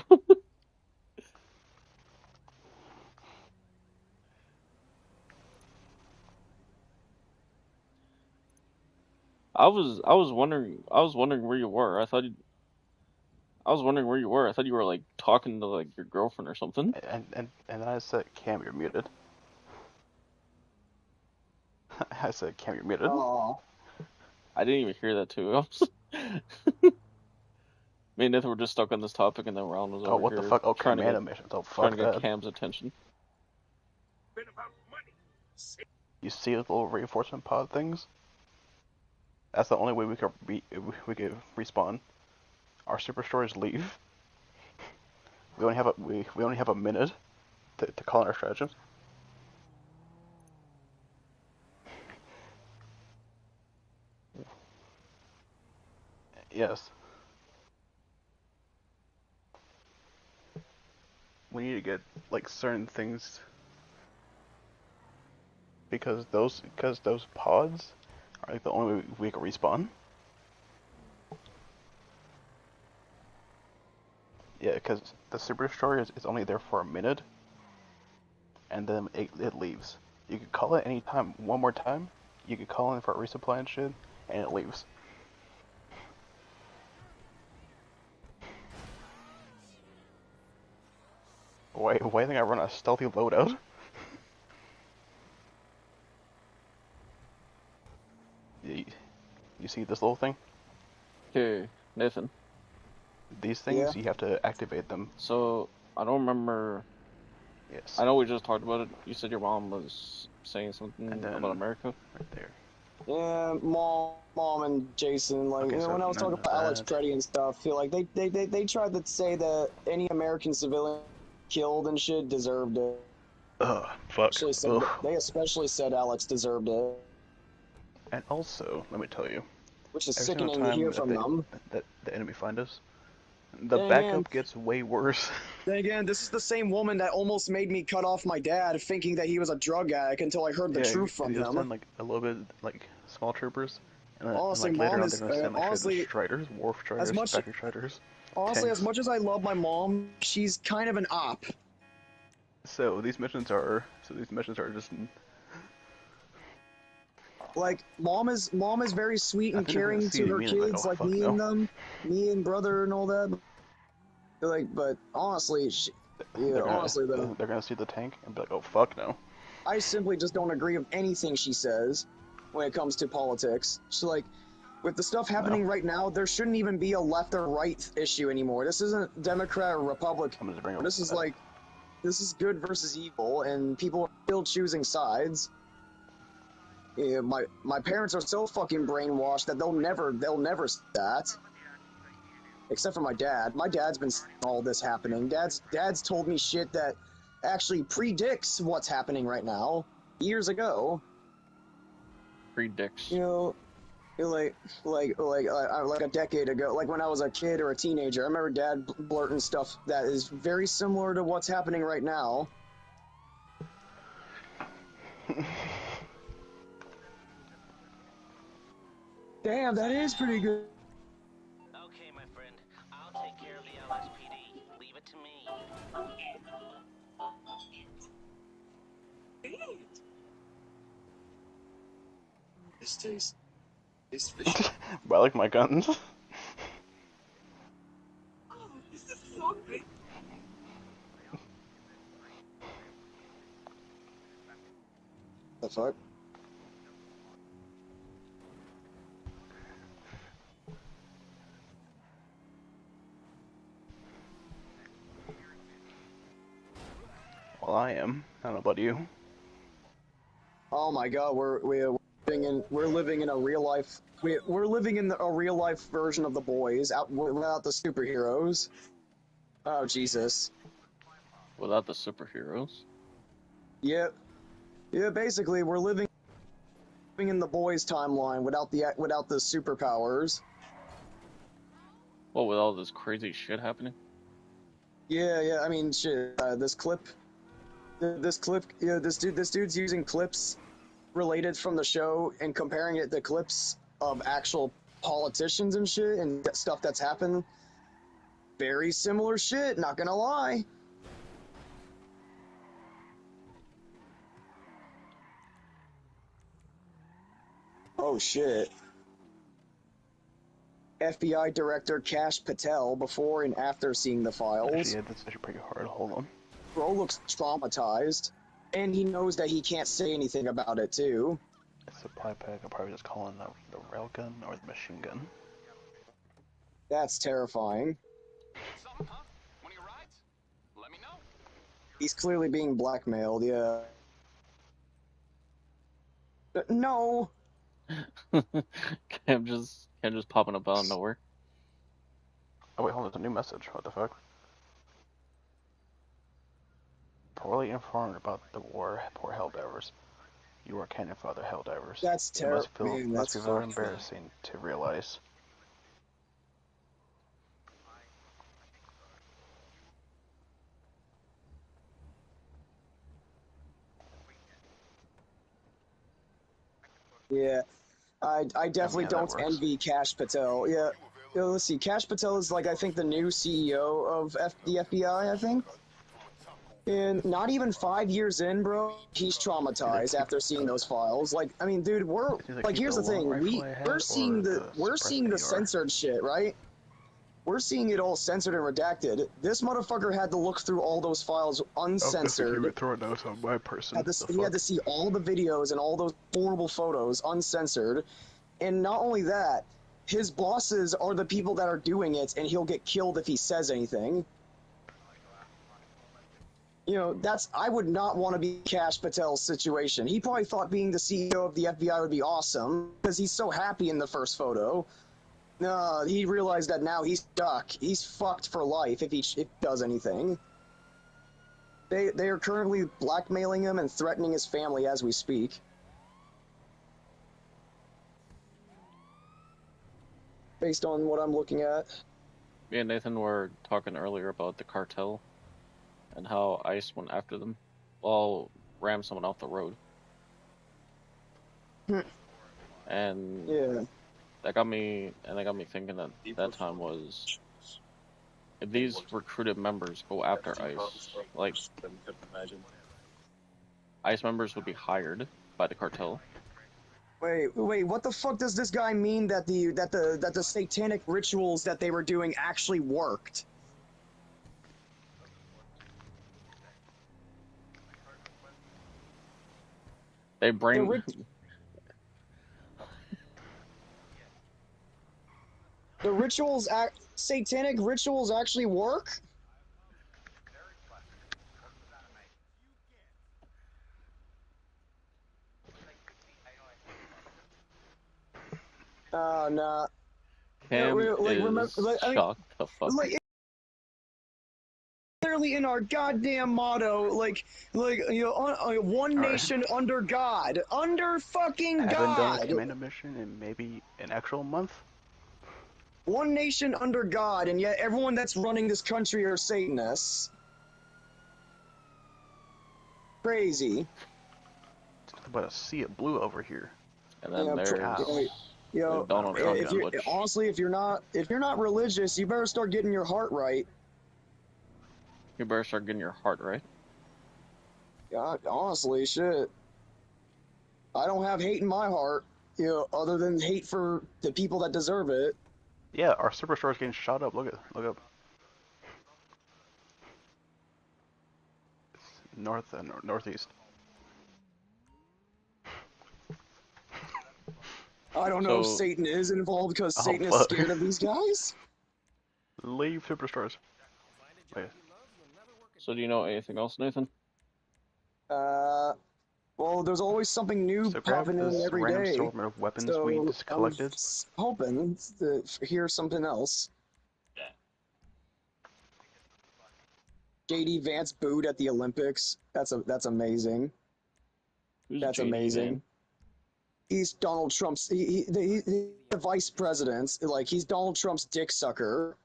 I was wondering where you were. I was wondering where you were. I thought you were like talking to like your girlfriend or something. And then I said, Cam, you're muted. I said, Cam, you're muted. Oh, I didn't even hear that too. Me and Nathan were just stuck on this topic, and then Ron was over Oh, what here the fuck? Oh, trying to command get, missions. Oh, trying fuck to get that. Cam's attention. Been about money. You see those little reinforcement pod things? That's the only way we could respawn. Our super stores leave. We only have a minute to call in our stratagems. Yes. We need to get like certain things because those pods are like the only way we can respawn. Yeah, because the super destroyer is only there for a minute, and then it leaves. You could call it any time, one more time. You could call in for a resupply and shit, and it leaves. Why do you think I run a stealthy loadout? You see this little thing? Okay, Nathan. These things, Yeah. you have to activate them. So I don't remember. Yes. I know we just talked about it. You said your mom was saying something And then- about America. Right there. yeah, mom, and Jason. Like, Okay, you know, so when I was talking none of about Alex that. Preddy and stuff, feel like they tried to say that any American civilian killed and shit deserved it. Ugh, fuck. They especially said Alex deserved it, And also, let me tell you, which is every sickening single to time hear from them. that the enemy find us, the Dang, backup man. gets way worse. Then again, this is the same woman that almost made me cut off my dad, thinking that he was a drug addict until I heard the truth from you him. send like a little bit like small troopers, and then Honestly, like later Mom on is- they're gonna send like honestly, striders, wharf striders, much- factory striders. Honestly, tanks. as much as I love my mom, she's kind of an op. So these missions are just Like, mom is very sweet I and think they're gonna caring see to her me and like, kids, oh, like fuck me no. and them, me and brother and all that. Like, but honestly, They're gonna, honestly though, they're gonna see the tank and be like, oh fuck no. I simply just don't agree with anything she says when it comes to politics. She's like, with the stuff happening right now, there shouldn't even be a left or right issue anymore. This isn't Democrat or Republican. I'm gonna bring up. This is like, this is good versus evil, and people are still choosing sides. Yeah, my parents are so fucking brainwashed that they'll never say that. Except for my dad. My dad's been seeing all this happening. Dad's told me shit that actually predicts what's happening right now years ago. Pre-dicks. You know, like a decade ago, like when I was a kid or a teenager, I remember Dad blurting stuff that is very similar to what's happening right now. Damn, that is pretty good. Okay, my friend. I'll take care of the LSPD. Leave it to me. This tastes fishy. But I like my guns. Oh, this is so great. The fuck? Well, I am. I don't know about you. Oh my God, we're living in a real life. We're living in a real life version of The Boys, out without the superheroes. Oh Jesus. Without the superheroes. Yep. Yeah, basically, we're living in The Boys timeline without the superpowers. Well, with all this crazy shit happening. Yeah. I mean, shit. This clip. Yeah, this dude's using clips related from the show and comparing it to clips of actual politicians and shit and stuff that's happened. Very similar shit, not gonna lie. Oh shit. FBI Director Kash Patel before and after seeing the files. Actually, yeah, that's actually pretty hard. Hold on. Bro looks traumatized, and he knows that he can't say anything about it too. Supply pack, I'll probably just call in the railgun or the machine gun. That's terrifying. Something, huh? One of your rides? Let me know. He's clearly being blackmailed, yeah. No! Cam just popping up out of nowhere. Oh wait, hold on, there's a new message. What the fuck? Poorly informed about the war, poor Helldivers. You are cannon fodder, Helldivers. That's It must terrible. must be very embarrassing to realize. Yeah. I definitely that don't works. envy Kash Patel. Yeah. Let's see. Kash Patel is like, I think, the new CEO of the FBI, I think. And not even 5 years in, bro, he's traumatized after seeing those files. Like, I mean, dude, here's the thing. We're seeing the censored shit, right? We're seeing it all censored and redacted. This motherfucker had to look through all those files uncensored. Throw notes on my person. He had to see all the videos and all those horrible photos uncensored. And not only that, his bosses are the people that are doing it, and he'll get killed if he says anything. You know, I would not want to be Kash Patel's situation. He probably thought being the CEO of the FBI would be awesome, because he's so happy in the first photo. No, he realized that now he's stuck. He's fucked for life if he does anything. They are currently blackmailing him and threatening his family as we speak. Based on what I'm looking at. Me and Nathan were talking earlier about the cartel and how ICE went after them. Well, rammed someone off the road. And yeah, that got me thinking that time was, if these recruited members go after ICE, like ICE members would be hired by the cartel. Wait, what the fuck does this guy mean that the satanic rituals that they were doing actually worked? They bring the rituals, satanic rituals actually work? Oh, nah. Cam Like, is shocked the fuck. Like, literally in our goddamn motto, like you know, one Alright. nation under God, under fucking I haven't done a God. commando mission in maybe an actual month. One nation under God, and yet everyone that's running this country are Satanists. Crazy. It's nothing but a sea of blue over here. And then Yeah, there's Donald if Trump, you which honestly, if you're not religious, you better start getting your heart right. you better start getting your heart right. Yeah, honestly, shit. I don't have hate in my heart, you know, other than hate for the people that deserve it. Yeah, our superstore is getting shot up. Look up. It's north and northeast. I don't know if So- Satan is involved because Oh, Satan is fuck. scared of these guys. Leave superstores. Wait, So do you know anything else, Nathan? Well, there's always something new so grab popping in this every random day. assortment of weapons So we just collected. I'm hoping to hear something else. JD Vance booed at the Olympics. That's amazing. Who's That's JD amazing. Vance? He's Donald Trump's. He's the vice president. Like he's Donald Trump's dick sucker.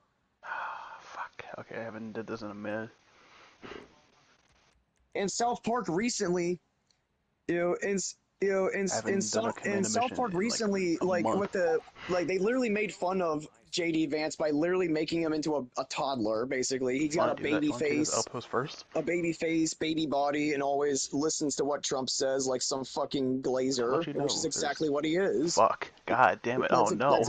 Fuck. Okay, I haven't did this in a minute. In South Park recently, in South Park recently, like with the they literally made fun of JD Vance by literally making him into a toddler. Basically, he's got a baby face, Outpost first. baby body, and always listens to what Trump says like some fucking glazer, which is exactly what he is. Fuck. God damn it. Oh no.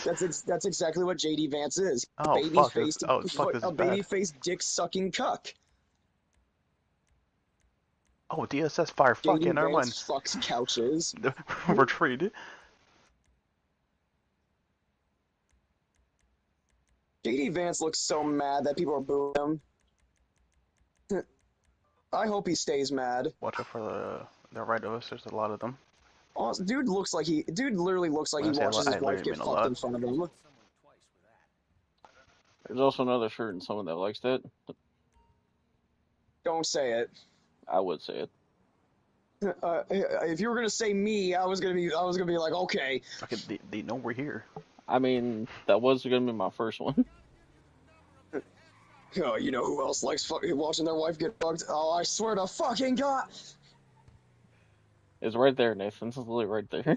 That's exactly what JD Vance is. Oh, Baby fuck, faced, this- oh, fuck, this is a baby bad. faced dick sucking cuck. Oh, DSS fire. Fuck JD yeah, never mind. Vance fucks couches. Retreat. JD Vance looks so mad that people are booing him. I hope he stays mad. Watch out for the right of us. There's a lot of them. Honestly, dude literally looks like he When I say a watches lot, his I wife literally get mean a fucked lot. in front of him. There's also another shirt and someone that likes that. Don't say it. I would say it. If you were gonna say me, I was gonna be like, okay. Okay, they know we're here. I mean, that was gonna be my first one. Oh, you know who else likes watching their wife get fucked? Oh, I swear to fucking God. It's right there, Nathan. It's literally right there.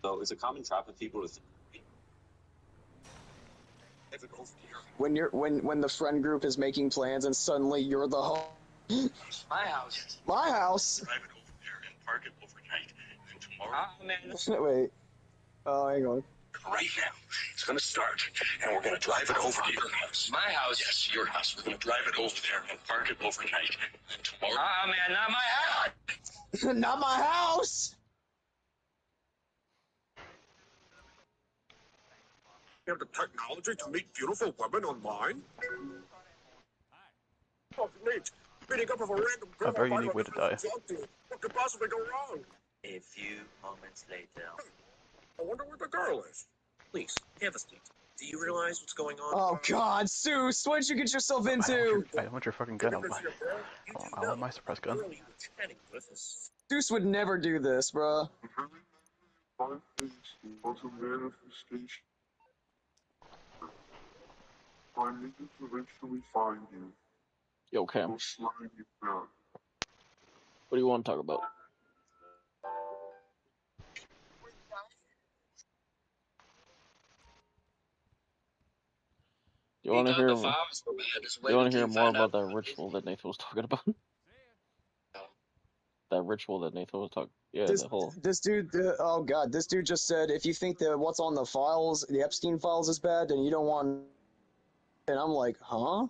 So it's a common trap of people to think. When the friend group is making plans and suddenly you're the host. My house. My house. Drive it over there and park it overnight. And tomorrow. Wait. Oh, hang on. Right now, it's gonna start, and we're gonna drive it over to your house. My house? Yes, your house. We're gonna drive it over there and park it overnight. And tomorrow. Man, not my house. Not my house. You have the technology to meet beautiful women online? Oh, Nate, meeting up with a random girl. A very unique way to die. What could possibly go wrong? A few moments later. I wonder where the girl is. Please, have a seat. Do you realize what's going on? Oh God, Seuss, what'd you get yourself into? I want your fucking gun. I want my suppressed gun. Seuss would never do this, bruh. Five things was a manifestation. My niggas eventually find you. Yo, Cam, Go slide you down. what do you want to talk about? You want to hear? You want to hear more about that ritual that Nathan was talking about? That ritual that Nathan was talking. Yeah, This, the whole. this dude, oh God, this dude just said, if you think that what's on the files, the Epstein files is bad, then you don't want. And I'm like, huh?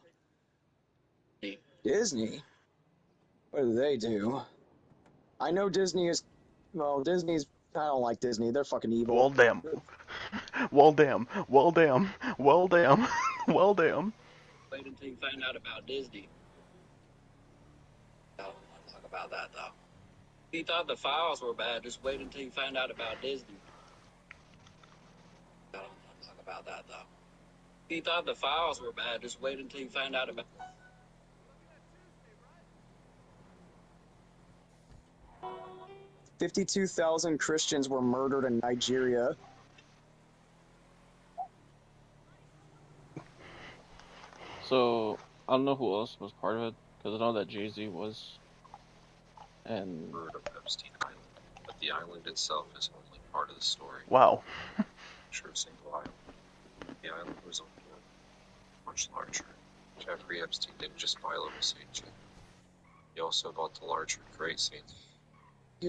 Disney? What do they do? I know Disney is. Well, Disney's. I don't like Disney. They're fucking evil. Well, damn. Well, damn. Well, damn. Well, damn. Well, damn. Wait until you find out about Disney. I don't want to talk about that, though. If you thought the files were bad, just wait until you find out about Disney. I don't want to talk about that, though. If you thought the files were bad, just wait until you find out about... 52,000 Christians were murdered in Nigeria. So I don't know who else was part of it because I know that Jay-Z was, and Word of Epstein Island, but the island itself is only part of the story. Wow. Sure, single island. The island was much larger. Jeffrey Epstein didn't just buy Little St. James. He also bought the larger Great St.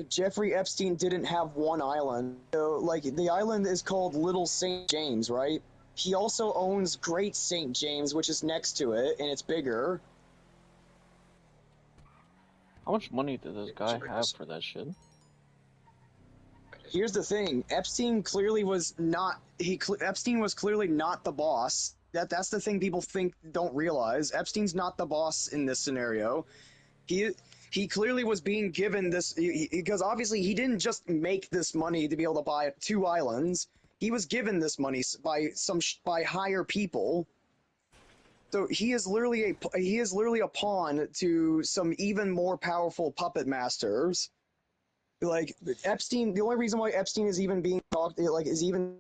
Jeffrey Epstein didn't have one island. So, like, the island is called Little St. James, right? He also owns Great St. James, which is next to it, and it's bigger. how much money did this guy have for that shit? Here's the thing: Epstein clearly was not. Epstein was clearly not the boss. That's the thing people don't realize. Epstein's not the boss in this scenario. He clearly was being given this because obviously he didn't just make this money to be able to buy 2 islands. He was given this money by higher people. So he is literally a pawn to some even more powerful puppet masters. Like Epstein, the only reason why Epstein is even being talked is even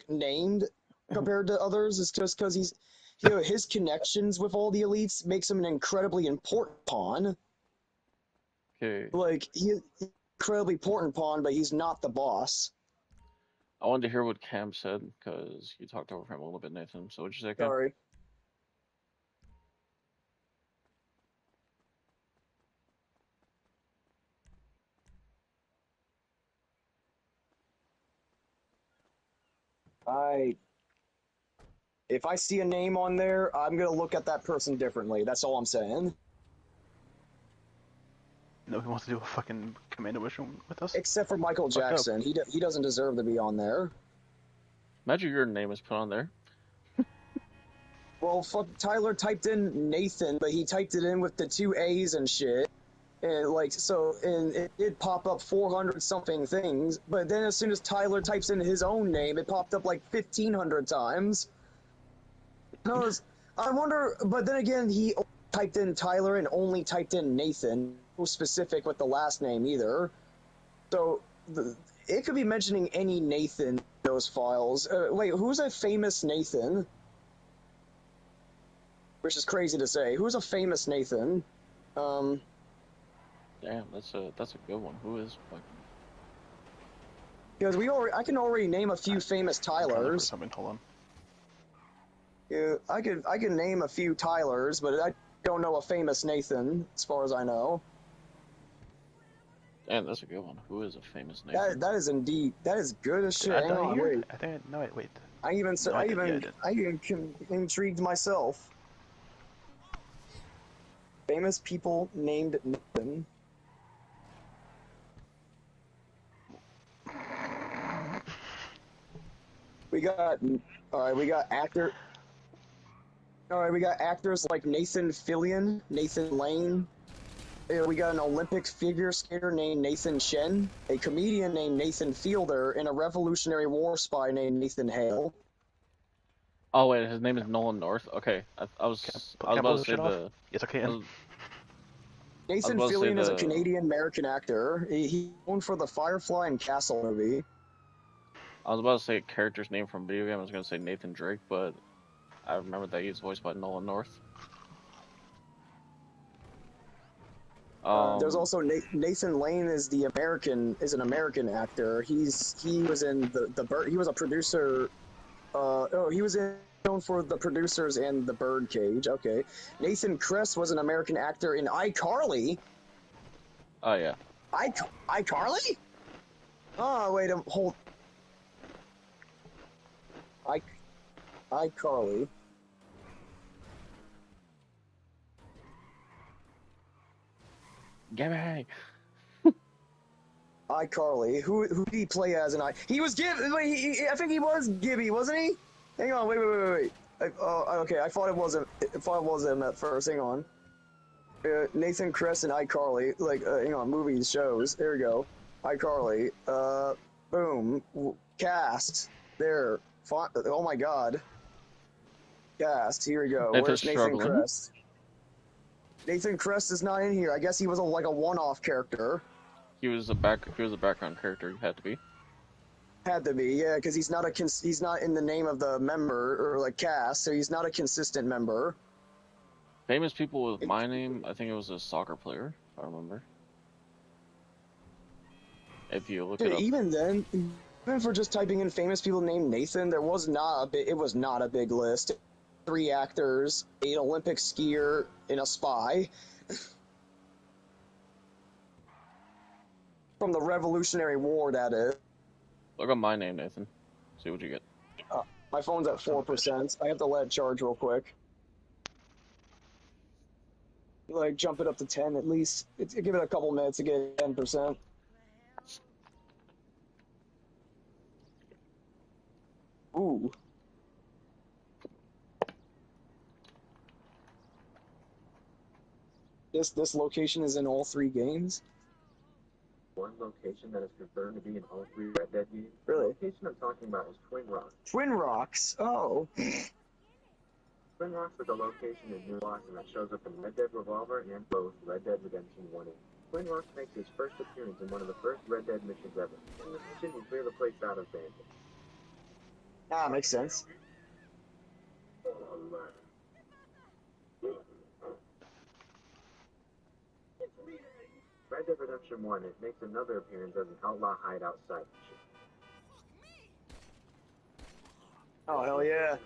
named compared to others is just because he's, his connections with all the elites makes him an incredibly important pawn. Okay. Like he's an incredibly important pawn, but he's not the boss. I wanted to hear what Cam said because you talked over him a little bit, Nathan. So what'd you say, Cam? Sorry. If I see a name on there, I'm gonna look at that person differently. That's all I'm saying. Nobody wants to do a fucking commando mission with us? Except for Michael Fuck up. Jackson. He doesn't deserve to be on there. Imagine your name is put on there. Well, fuck, Tyler typed in Nathan, but he typed it in with the 2 A's and shit. And it did pop up 400 something things, but then as soon as Tyler types in his own name, it popped up like 1,500 times. I wonder, but then again, he typed in Tyler and only typed in Nathan. No specific with the last name either. So it could be mentioning any Nathan in those files. Wait, who's a famous Nathan? Which is crazy to say. Who's a famous Nathan? Damn, that's a good one. Who is fucking? Because I can already name a few famous Tylers. Something. Hold on. Yeah, I can name a few Tylers, but I don't know a famous Nathan, as far as I know. Damn, that's a good one. Who is a famous Nathan? That is good as shit. Hang on, wait. Wait. I even intrigued myself. Famous people named Nathan. We got actors like Nathan Fillion, Nathan Lane. We got an Olympic figure skater named Nathan Shen, a comedian named Nathan Fielder, and a Revolutionary War spy named Nathan Hale. Oh wait, his name is Nolan North. Okay, I was about to say the. Yes, I can. Nathan Fillion is a Canadian-American actor. He's known for the Firefly and Castle movie. I was about to say a character's name from video game. I was gonna say Nathan Drake, but I remember that he's voiced by Nolan North. There's also Nathan Lane is an American actor. He was in he was a producer. He was known for The Producers and The Birdcage. Okay, Nathan Kress was an American actor in iCarly. Oh yeah. iCarly? Oh wait, hold. iCarly. Gabby. iCarly. Who did he play as He was Gibby. I think he was Gibby, wasn't he? Hang on, wait. Okay, I thought it wasn't. I thought it was him at first. Hang on. Nathan Kress and iCarly. Hang on, movies, shows. There we go. iCarly. Boom. Cast. There. Oh my God. Cast. Here we go. Where's Nathan Kress? Nathan Kress is not in here. I guess he was a one-off character. He was a background character. He had to be. Had to be, yeah, because he's not he's not in the name of the member or like cast, so he's not a consistent member. Famous people with my name. I think it was a soccer player, if I remember. If you look Dude, it up. even then, even for just typing in famous people named Nathan, it was not a big list. 3 actors, an Olympic skier, and a spy. From the Revolutionary War, that is. Look up my name, Nathan. See what you get. My phone's at 4%. I have to let it charge real quick. Like, jump it up to 10 at least. Give it a couple minutes to get 10%. Ooh. This location is in all 3 games? One location that is confirmed to be in all 3 Red Dead games. Really? The location I'm talking about is Twin Rocks. Twin Rocks? Oh. Twin Rocks is a location in New York that shows up in Red Dead Revolver and both Red Dead Redemption 1 and 2. Twin Rocks makes his first appearance in one of the first Red Dead missions ever. In this mission, you clear the place out of bandits. Ah, makes sense. Red Dead Redemption 1, it makes another appearance as an outlaw hideout site mission. Oh, hell yeah.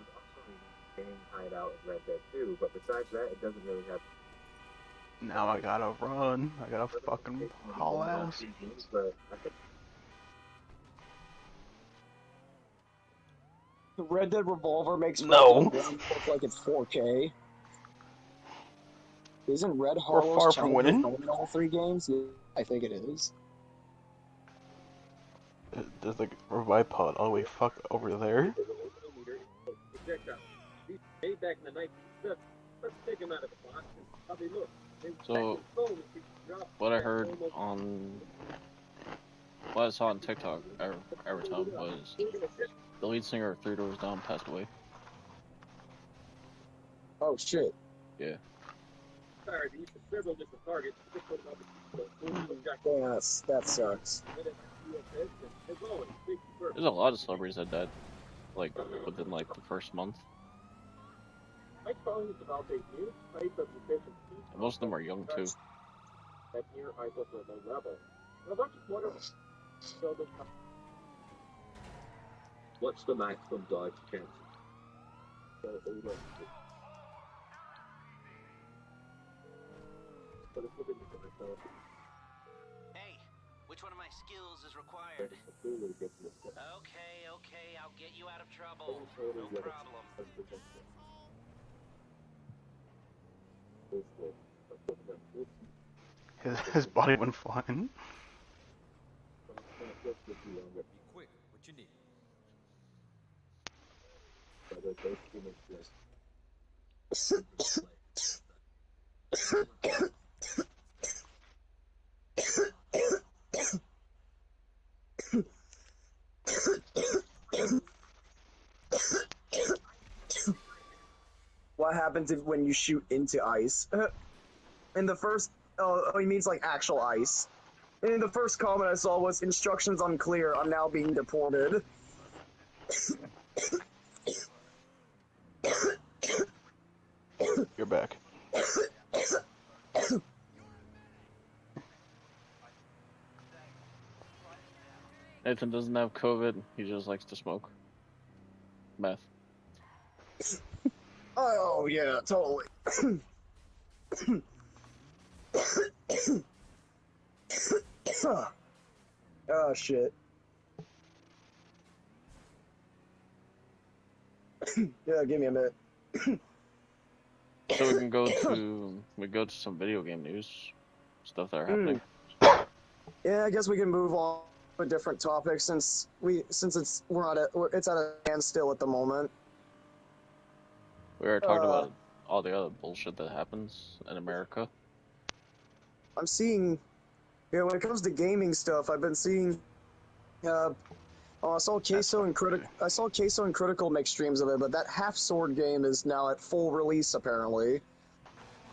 Gang hideout in Red Dead 2, but besides that, it doesn't really have. Now I gotta run. I gotta fucking haul ass. But I think The Red Dead Revolver makes No. Red Dead 1 look like it's 4K. Isn't Red We're Hollow's far from challenge winning. in all 3 games? Yeah, I think it is. There's like a revive pod all the way fuck over there. back in the 1970s. Let's take him out of the box and how they look. So, what I heard on, what I saw on TikTok every time was the lead singer of Three Doors Down passed away. Oh shit. Yeah. Damn, that sucks. There's a lot of celebrities that died, like, within, like, the first month. And most of them are young, too. What's the maximum dodge chance? Hey, which one of my skills is required? Okay, I'll get you out of trouble. No problem. His body went flying. Be quick, what you need? What happens when you shoot into ice? In the first, oh, he means like actual ice. And the first comment I saw was instructions unclear. I'm now being deported. You're back. Nathan doesn't have COVID, he just likes to smoke meth. Oh yeah, totally. Oh shit. Yeah, give me a minute. So we can go to some video game news, stuff that are happening. Yeah, I guess we can move on to a different topic since it's at a standstill at the moment. We already talked about all the other bullshit that happens in America. I'm seeing, when it comes to gaming stuff, I've been seeing. I saw Queso and Critical make streams of it, but that Half Sword game is now at full release apparently.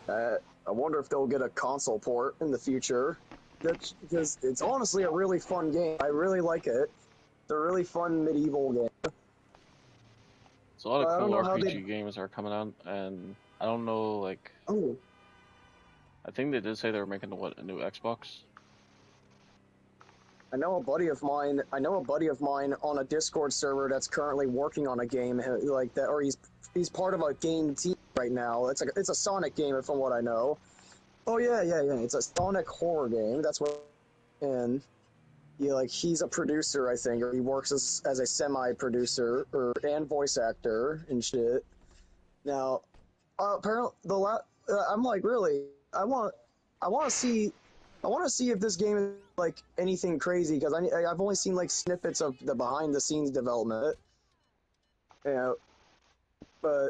I wonder if they'll get a console port in the future. That's because it's honestly a really fun game. I really like it. It's a really fun medieval game. So a lot I of don't cool know how RPG games are coming out, and I don't know, like, Oh, I think they did say they were making a new Xbox. I know a buddy of mine. I know a buddy of mine on a Discord server that's currently working on a game like that, or he's part of a game team right now. It's a Sonic game, from what I know. Oh yeah. It's a Sonic horror game. That's what, and yeah, like he's a producer, I think, or he works as a semi-producer and voice actor and shit. Now, apparently I'm like, really, I want to see if this game is like anything crazy, because I've only seen like snippets of the behind the scenes development. Yeah, but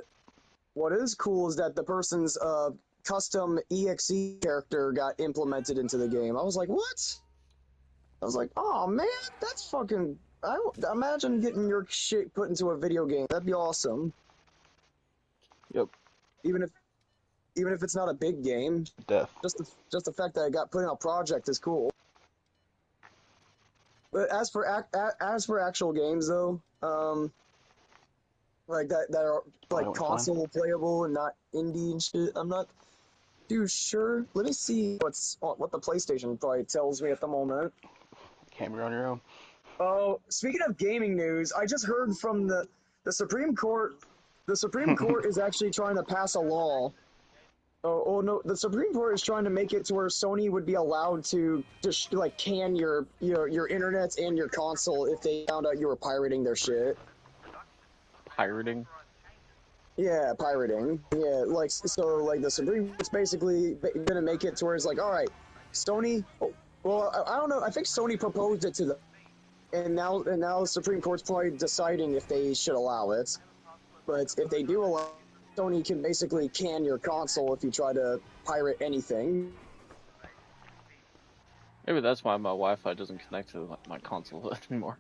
what is cool is that the person's custom EXE character got implemented into the game. I was like, what? I was like, oh man, that's fucking. Imagine getting your shit put into a video game. That'd be awesome. Yep. Even if it's not a big game, Death. just the fact that it got put in a project is cool. But as for actual games though, like that are like console playable and not indie and shit, I'm not too sure. Let me see what the PlayStation probably tells me at the moment. Can't be on your own. Oh, speaking of gaming news, I just heard from the Supreme Court. The Supreme Court is actually trying to pass a law. Oh no, the Supreme Court is trying to make it to where Sony would be allowed to just like can your internet and your console if they found out you were pirating their shit. Pirating? Yeah, pirating. Yeah, like so, like the Supreme Court's basically gonna make it to where it's like, all right, Sony. Well, I don't know. I think Sony proposed it to them, and now the Supreme Court's probably deciding if they should allow it. But if they do allow, Sony can basically can your console if you try to pirate anything. Maybe that's why my Wi-Fi doesn't connect to my console anymore.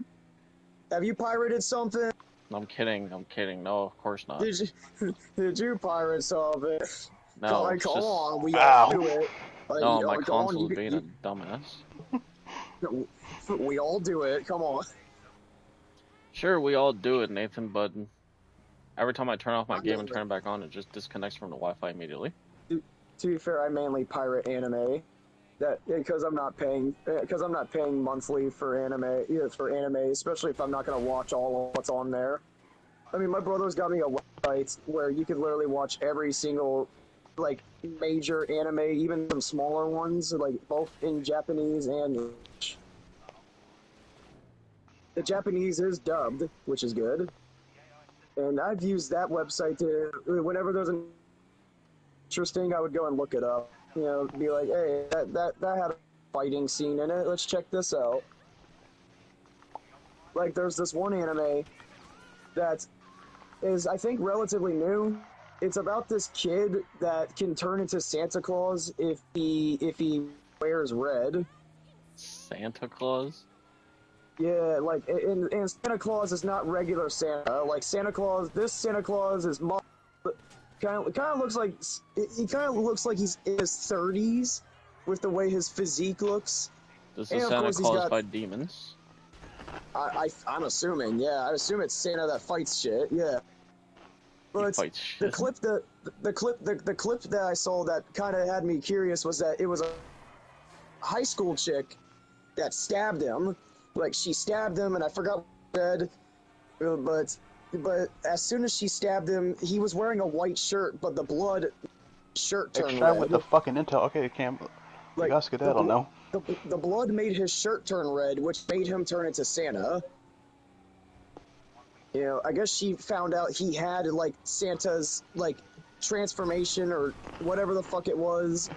Have you pirated something? I'm kidding. No, of course not. Did you pirate something? No, Like, come just... on, we all do it. Like, no, my come console on, being a dumbass. We all do it. Come on. Sure, we all do it, Nathan, but every time I turn off my game and turn it back on, it just disconnects from the Wi-Fi immediately. To be fair, I mainly pirate anime. Because I'm not paying monthly for anime. Yeah, for anime, especially if I'm not gonna watch all of what's on there. I mean, my brother's got me a website where you could literally watch every single like major anime, even some smaller ones, like both in Japanese and English. The Japanese is dubbed, which is good. And I've used that website to, whenever there's an interesting, I would go and look it up. You know, be like, hey, that had a fighting scene in it. Let's check this out. Like, there's this one anime that is, I think, relatively new. It's about this kid that can turn into Santa Claus if he wears red. Santa Claus? Yeah, like, and Santa Claus is not regular Santa. Like, Santa Claus, this Santa Claus is kind of looks like he kind of looks like he's in his 30s with the way his physique looks. This is Santa Claus by demons. I'm assuming, yeah. I assume it's Santa that fights shit, yeah. But the clip that I saw that kind of had me curious was that it was a high school chick that stabbed him. Like, she stabbed him, and I forgot what she said, but as soon as she stabbed him, he was wearing a white shirt, but the blood shirt turned red. With the fucking intel. Okay, Cam. You gotta skedaddle now. The blood made his shirt turn red, which made him turn into Santa. You know, I guess she found out he had, like, Santa's, like, transformation or whatever the fuck it was.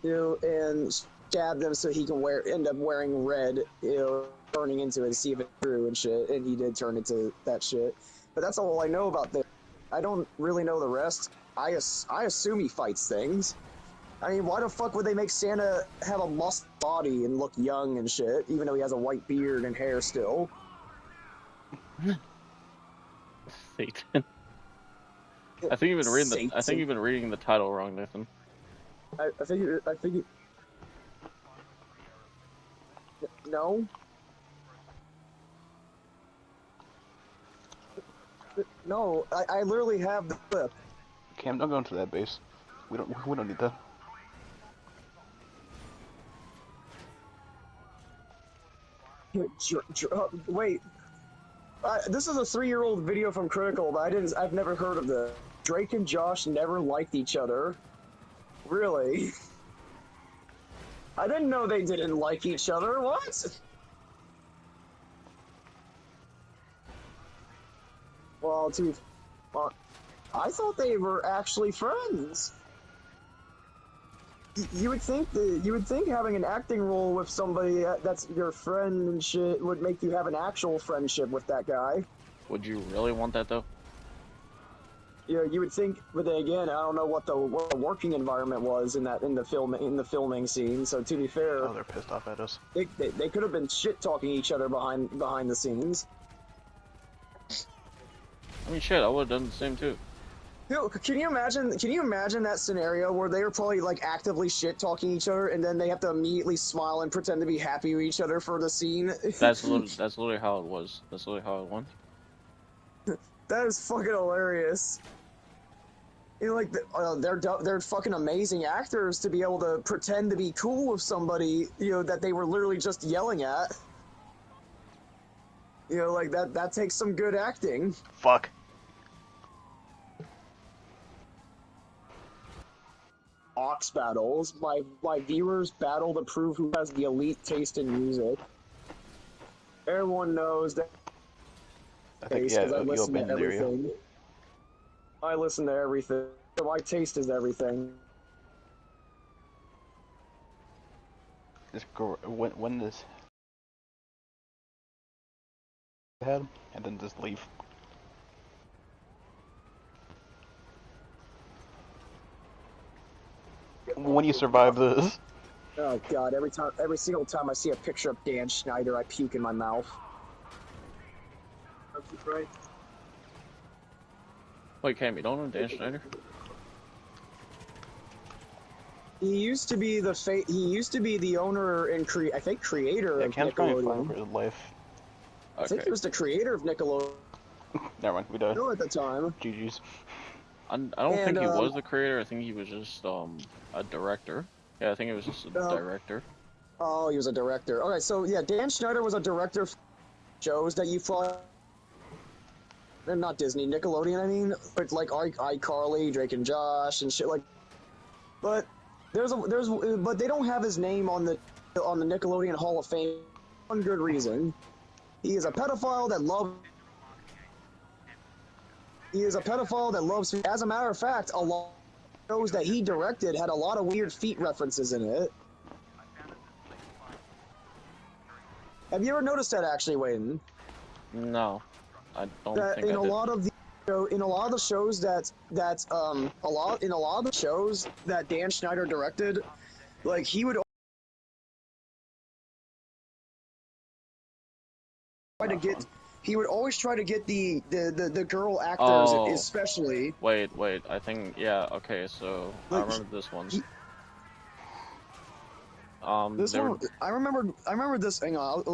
You know, and stabbed him so he can end up wearing red, you know, turning into it to see if it's true and shit, and he did turn into that shit. But that's all I know about this. I don't really know the rest. I assume he fights things. I mean, why the fuck would they make Santa have a muscle body and look young and shit, even though he has a white beard and hair still? Satan. I think you've been reading the title wrong, Nathan. I think No. No, I literally have the clip. Cam, don't go into that base. We don't need that. Wait. This is a 3-year-old video from Critical, but I've never heard of this. Drake and Josh never liked each other. Really? I didn't know they didn't like each other. What? Well, I thought they were actually friends. You would think having an acting role with somebody that's your friend and shit would make you have an actual friendship with that guy. Would you really want that though? Yeah, you would think, but then again, I don't know what the working environment was in the filming scene. So to be fair, oh, they're pissed off at us. They could have been shit talking each other behind the scenes. I mean, shit, I would have done the same too. Can you imagine that scenario where they were probably like actively shit talking each other, and then they have to immediately smile and pretend to be happy with each other for the scene? That's literally how it was. That's literally how it went. That is fucking hilarious. You know, like they're fucking amazing actors to be able to pretend to be cool with somebody, you know, that they were literally just yelling at. You know, like that takes some good acting. Fuck. Ox battles. My viewers battle to prove who has the elite taste in music. Everyone knows that. I think, yeah, I listen to everything. Area. I listen to everything. My taste is everything. Just go when this head and then just leave. When you survive this. Oh god, every single time I see a picture of Dan Schneider, I puke in my mouth. Right. Wait, Cam, you don't know Dan Schneider? He used to be the owner and creator of Cam's probably fine Nickelodeon. for his life. I think he was the creator of Nickelodeon. Never mind, we died. No, at the time. GG's. I don't think he was the creator. I think he was just a director. Yeah, I think it was just a director. Oh, he was a director. Okay, so yeah, Dan Schneider was a director of shows that you probably. Not Disney, Nickelodeon. I mean, it's like iCarly, Drake and Josh, and shit like. But but they don't have his name on the Nickelodeon Hall of Fame. One good reason. He is a pedophile that loves. He is a pedophile that loves. As a matter of fact, a lot of shows that he directed had a lot of weird feet references in it. Have you ever noticed that, actually, Wayne? No, I don't That think in I a did. lot of the shows in a lot of the shows that Dan Schneider directed, like he would always try to get the girl actors, especially. Wait, I think, yeah, okay, so I remember this one. I remember this. Hang on,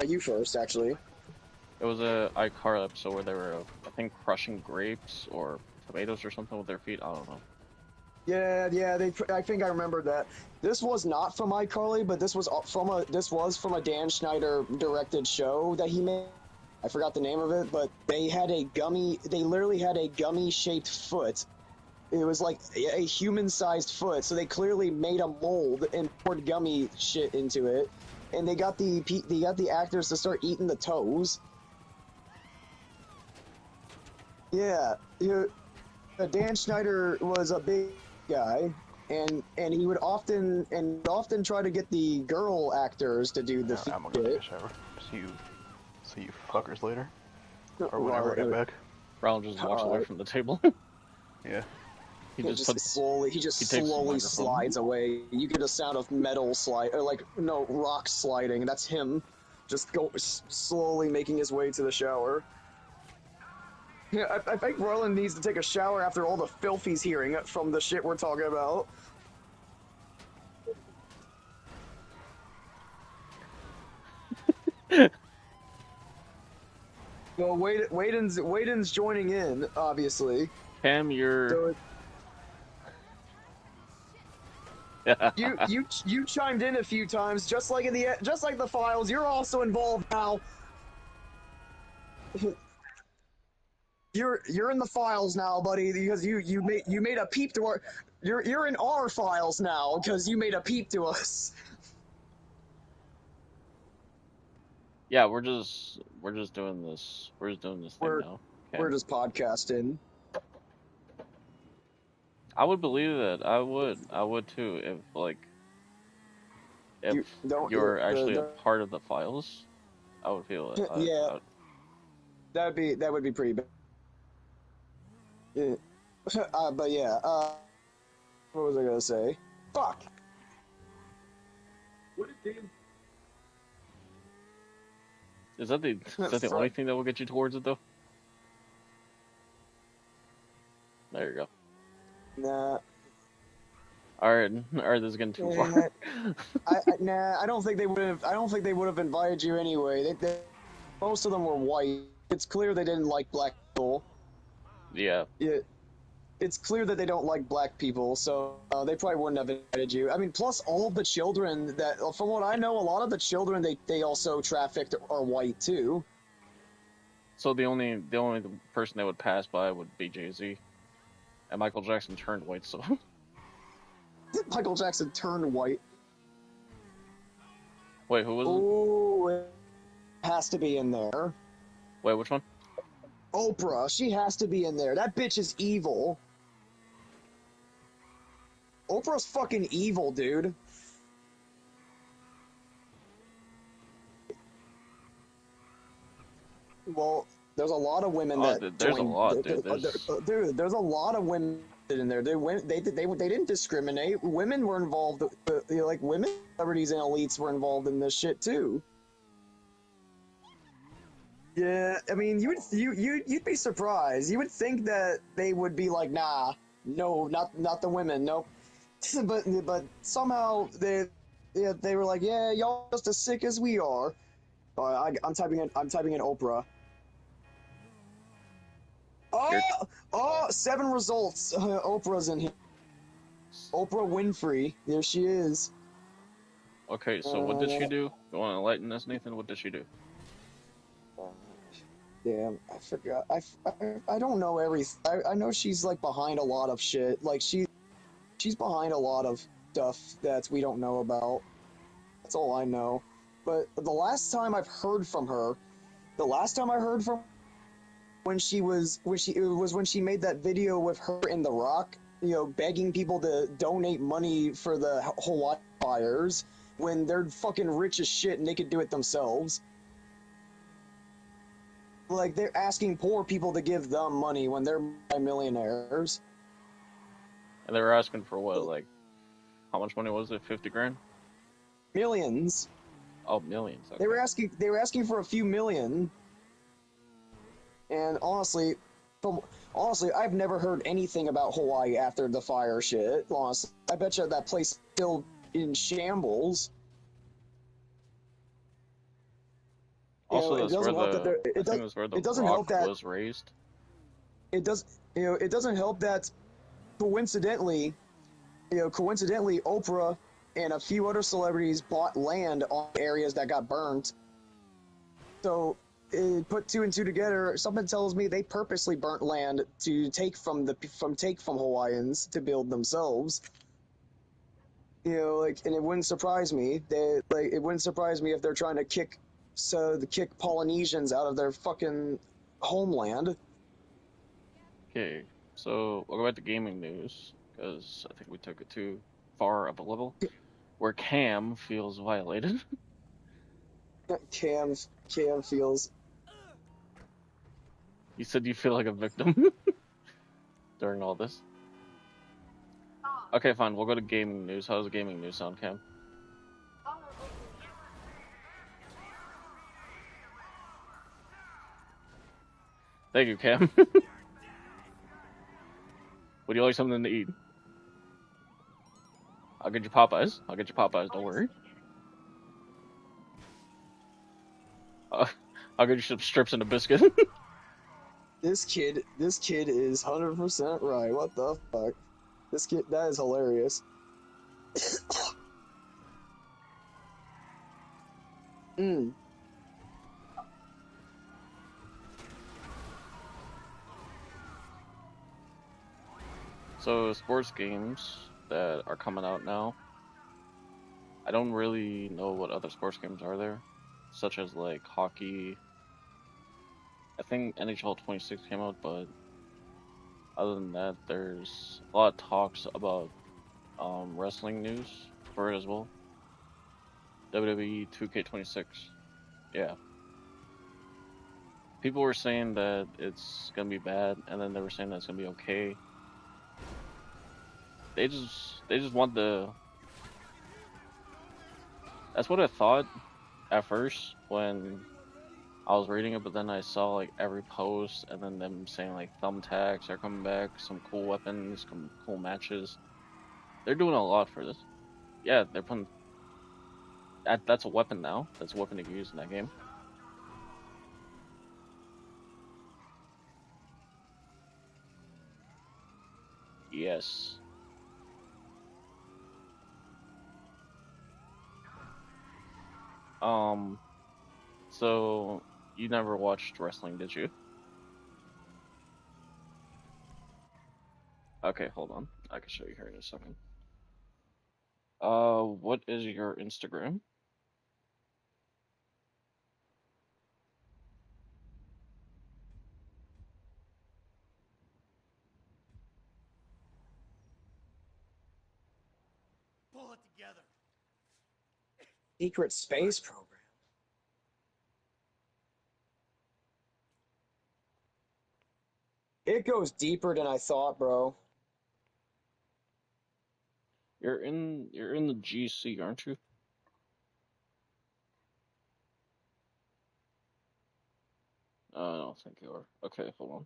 you first, actually. It was a iCarly episode where they were, I think, crushing grapes or tomatoes or something with their feet. I don't know. Yeah. I think I remember that. This was not from iCarly, but this was from a Dan Schneider directed show that he made. I forgot the name of it, but they literally had a gummy-shaped foot. It was like a human-sized foot, so they clearly made a mold and poured gummy shit into it, and they got the actors to start eating the toes. Yeah, Dan Schneider was a big guy, and he would often try to get the girl actors to do the feet. I'm gonna go take a shower. See you fuckers later. Or whenever I get back. Ron just walks away from the table. Yeah. He just slowly slides away. You get a sound of metal rock sliding. That's him, just slowly making his way to the shower. Yeah, I think Roland needs to take a shower after all the filth he's hearing from the shit we're talking about. Well, Waden's joining in, obviously. Cam, you're. So you chimed in a few times, just like the files. You're also involved now. You're in the files now, buddy, because you made a peep to our. You're in our files now because you made a peep to us. Yeah, we're just doing this. We're just doing this thing now. Cam. We're just podcasting. I would believe that. I would too. If you're actually a part of the files, I would feel it. Yeah, that would be pretty bad. Yeah. But yeah. What was I gonna say? Fuck. What did Dan? Is that the only thing that will get you towards it though? There you go. Nah. All right, this is getting too far. I don't think they would have. I don't think they would have invited you anyway. Most of them were white. It's clear they didn't like black people. Yeah. Yeah. It's clear that they don't like black people, so they probably wouldn't have invited you. I mean, plus all of the children that, from what I know, a lot of the children they also trafficked are white too. So the only person they would pass by would be Jay-Z, and Michael Jackson turned white, so. Michael Jackson turned white. Wait, who was it? Oh, it has to be in there. Wait, which one? Oprah, she has to be in there. That bitch is evil. Oprah's fucking evil, dude. Well, there's a lot of women that there's joined, a lot, dude. Dude, there's a lot of women in there. They didn't discriminate. Women were involved. Like women celebrities and elites were involved in this shit too. Yeah, I mean, you'd be surprised. You would think that they would be like, nah, no, not the women, nope. but somehow they were like, yeah, y'all just as sick as we are. I'm typing in Oprah. Oh, 7 results. Oprah's in here. Oprah Winfrey. There she is. Okay, so what did she do? You want to enlighten us, Nathan? What did she do? Damn, I forgot. I don't know everything. I know she's like behind a lot of shit. Like she's behind a lot of stuff that we don't know about. That's all I know. But the last time I've heard from her, when she made that video with her in The Rock, you know, begging people to donate money for the Hawaii fires when they're fucking rich as shit and they could do it themselves. Like, they're asking poor people to give them money when they're millionaires. And they were asking for what, like, how much money was it? 50 grand? Millions. Oh, millions. Okay. They were asking for a few million. And honestly, I've never heard anything about Hawaii after the fire shit. Honestly, I bet you that place is still in shambles. Also, that's where the Rock was raised. It doesn't help that coincidentally, Oprah and a few other celebrities bought land on areas that got burnt. So, put 2 and 2 together, something tells me they purposely burnt land to take from Hawaiians to build themselves. You know, like, and it wouldn't surprise me. It wouldn't surprise me if they're trying to kick Polynesians out of their fucking homeland. Okay, so we'll go back to gaming news, because I think we took it too far up a level, where Cam feels violated. Cam feels... You said you feel like a victim during all this. Okay, fine, we'll go to gaming news. How's the gaming news sound, Cam? Thank you, Cam. Would you like something to eat? I'll get you Popeyes. Don't worry. I'll I'll get you some strips and a biscuit. This kid is 100% right. What the fuck? This kid, that is hilarious. Mm. So sports games that are coming out now. I don't really know what other sports games are there, such as like hockey. I think NHL 26 came out, but other than that, there's a lot of talks about wrestling news for it as well. WWE 2K26. Yeah. People were saying that it's gonna be bad, and then they were saying that it's gonna be okay. They just want the. That's what I thought at first when I was reading it, but then I saw like every post, and then them saying like thumbtacks are coming back, some cool weapons, some cool matches. They're doing a lot for this. Yeah, they're putting. That's a weapon now. That's a weapon you can use in that game. Yes. So you never watched wrestling, did you? Okay, hold on. I can show you here in a second. What is your Instagram? Pull it together. Secret space program. It goes deeper than I thought, bro. You're in the GC, aren't you? I don't think you are. Okay, hold on.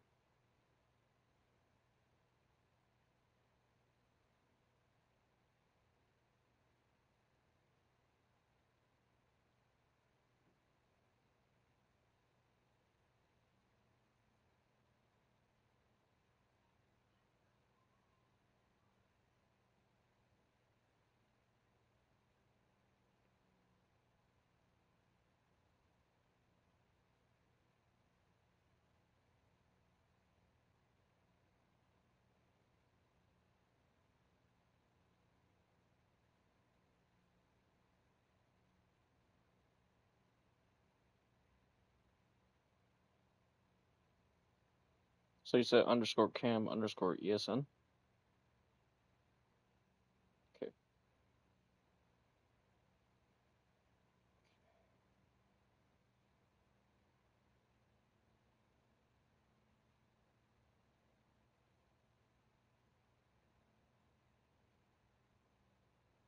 So you said _cam_ESN? Okay.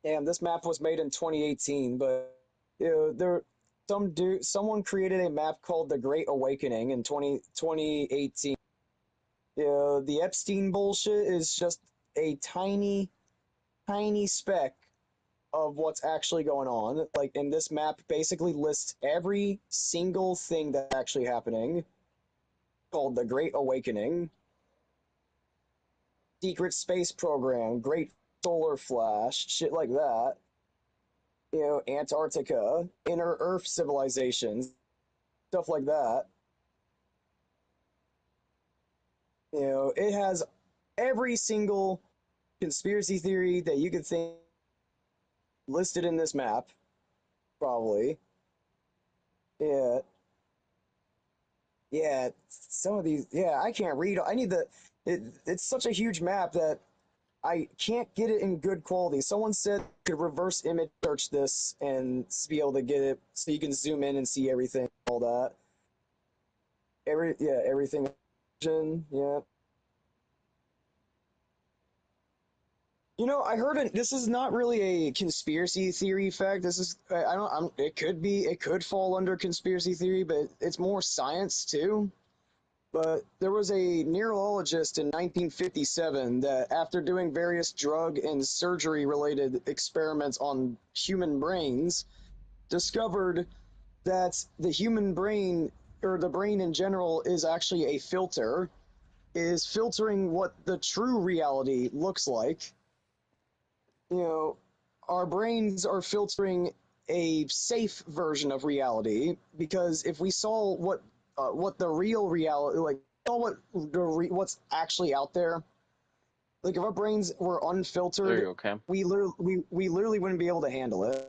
Damn, this map was made in 2018, but someone created a map called the Great Awakening in 2018. The Epstein bullshit is just a tiny, tiny speck of what's actually going on. Like, in this map basically lists every single thing that's actually happening, called the Great Awakening. Secret space program, great solar flash, shit like that. Antarctica, inner Earth civilizations, stuff like that. It has every single conspiracy theory that you could think listed in this map, probably. Yeah. Yeah, some of these, yeah, I can't read. It's such a huge map that I can't get it in good quality. Someone said could reverse image search this and be able to get it so you can zoom in and see everything, all that. Everything. Yeah. I heard this is not really a conspiracy theory fact. This is, I don't, it could fall under conspiracy theory, but it's more science too. But there was a neurologist in 1957 that, after doing various drug and surgery related experiments on human brains, discovered that the human brain or the brain in general is actually a filter, is filtering what the true reality looks like. You know, our brains are filtering a safe version of reality, because if we saw what the real reality, like saw what's actually out there, like if our brains were There unfiltered, you go, Cam. we literally wouldn't be able to handle it.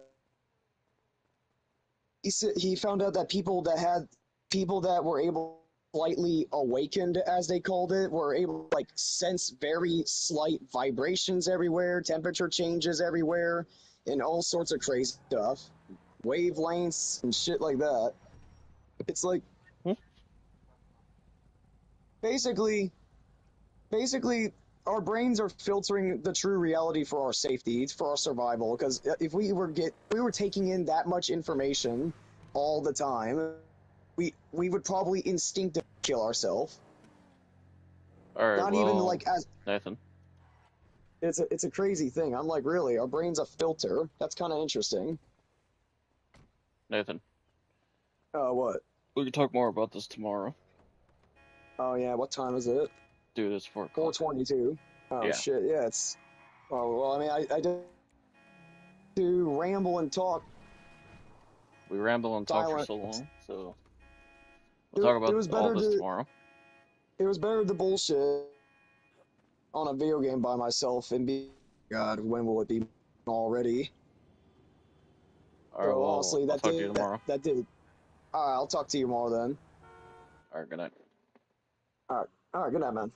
He found out that people that were able, slightly awakened, as they called it, were able to like sense very slight vibrations everywhere, temperature changes everywhere, and all sorts of crazy stuff, wavelengths and shit like that. It's like basically our brains are filtering the true reality for our safety, for our survival, because if we were taking in that much information all the time, we would probably instinctively kill ourselves. Alright, Not well, even like as Nathan. it's a crazy thing. I'm like, really? Our brain's a filter? That's kind of interesting. Nathan. What? We can talk more about this tomorrow. Oh yeah, what time is it? Dude, it's 4 o'clock. 4:22. Oh Yeah. shit, yeah, it's... Oh, well, I mean, I do ramble and talk. We ramble and talk for Silent. so long, so we'll talk about all this tomorrow. It was better to bullshit on a video game by myself and be, God, when will it be already? Alright, So well, honestly, I'll that talk to you tomorrow. that did. Alright, I'll talk to you tomorrow then. Alright, good night. Alright, good night, man.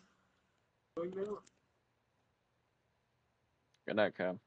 Good night, Cam.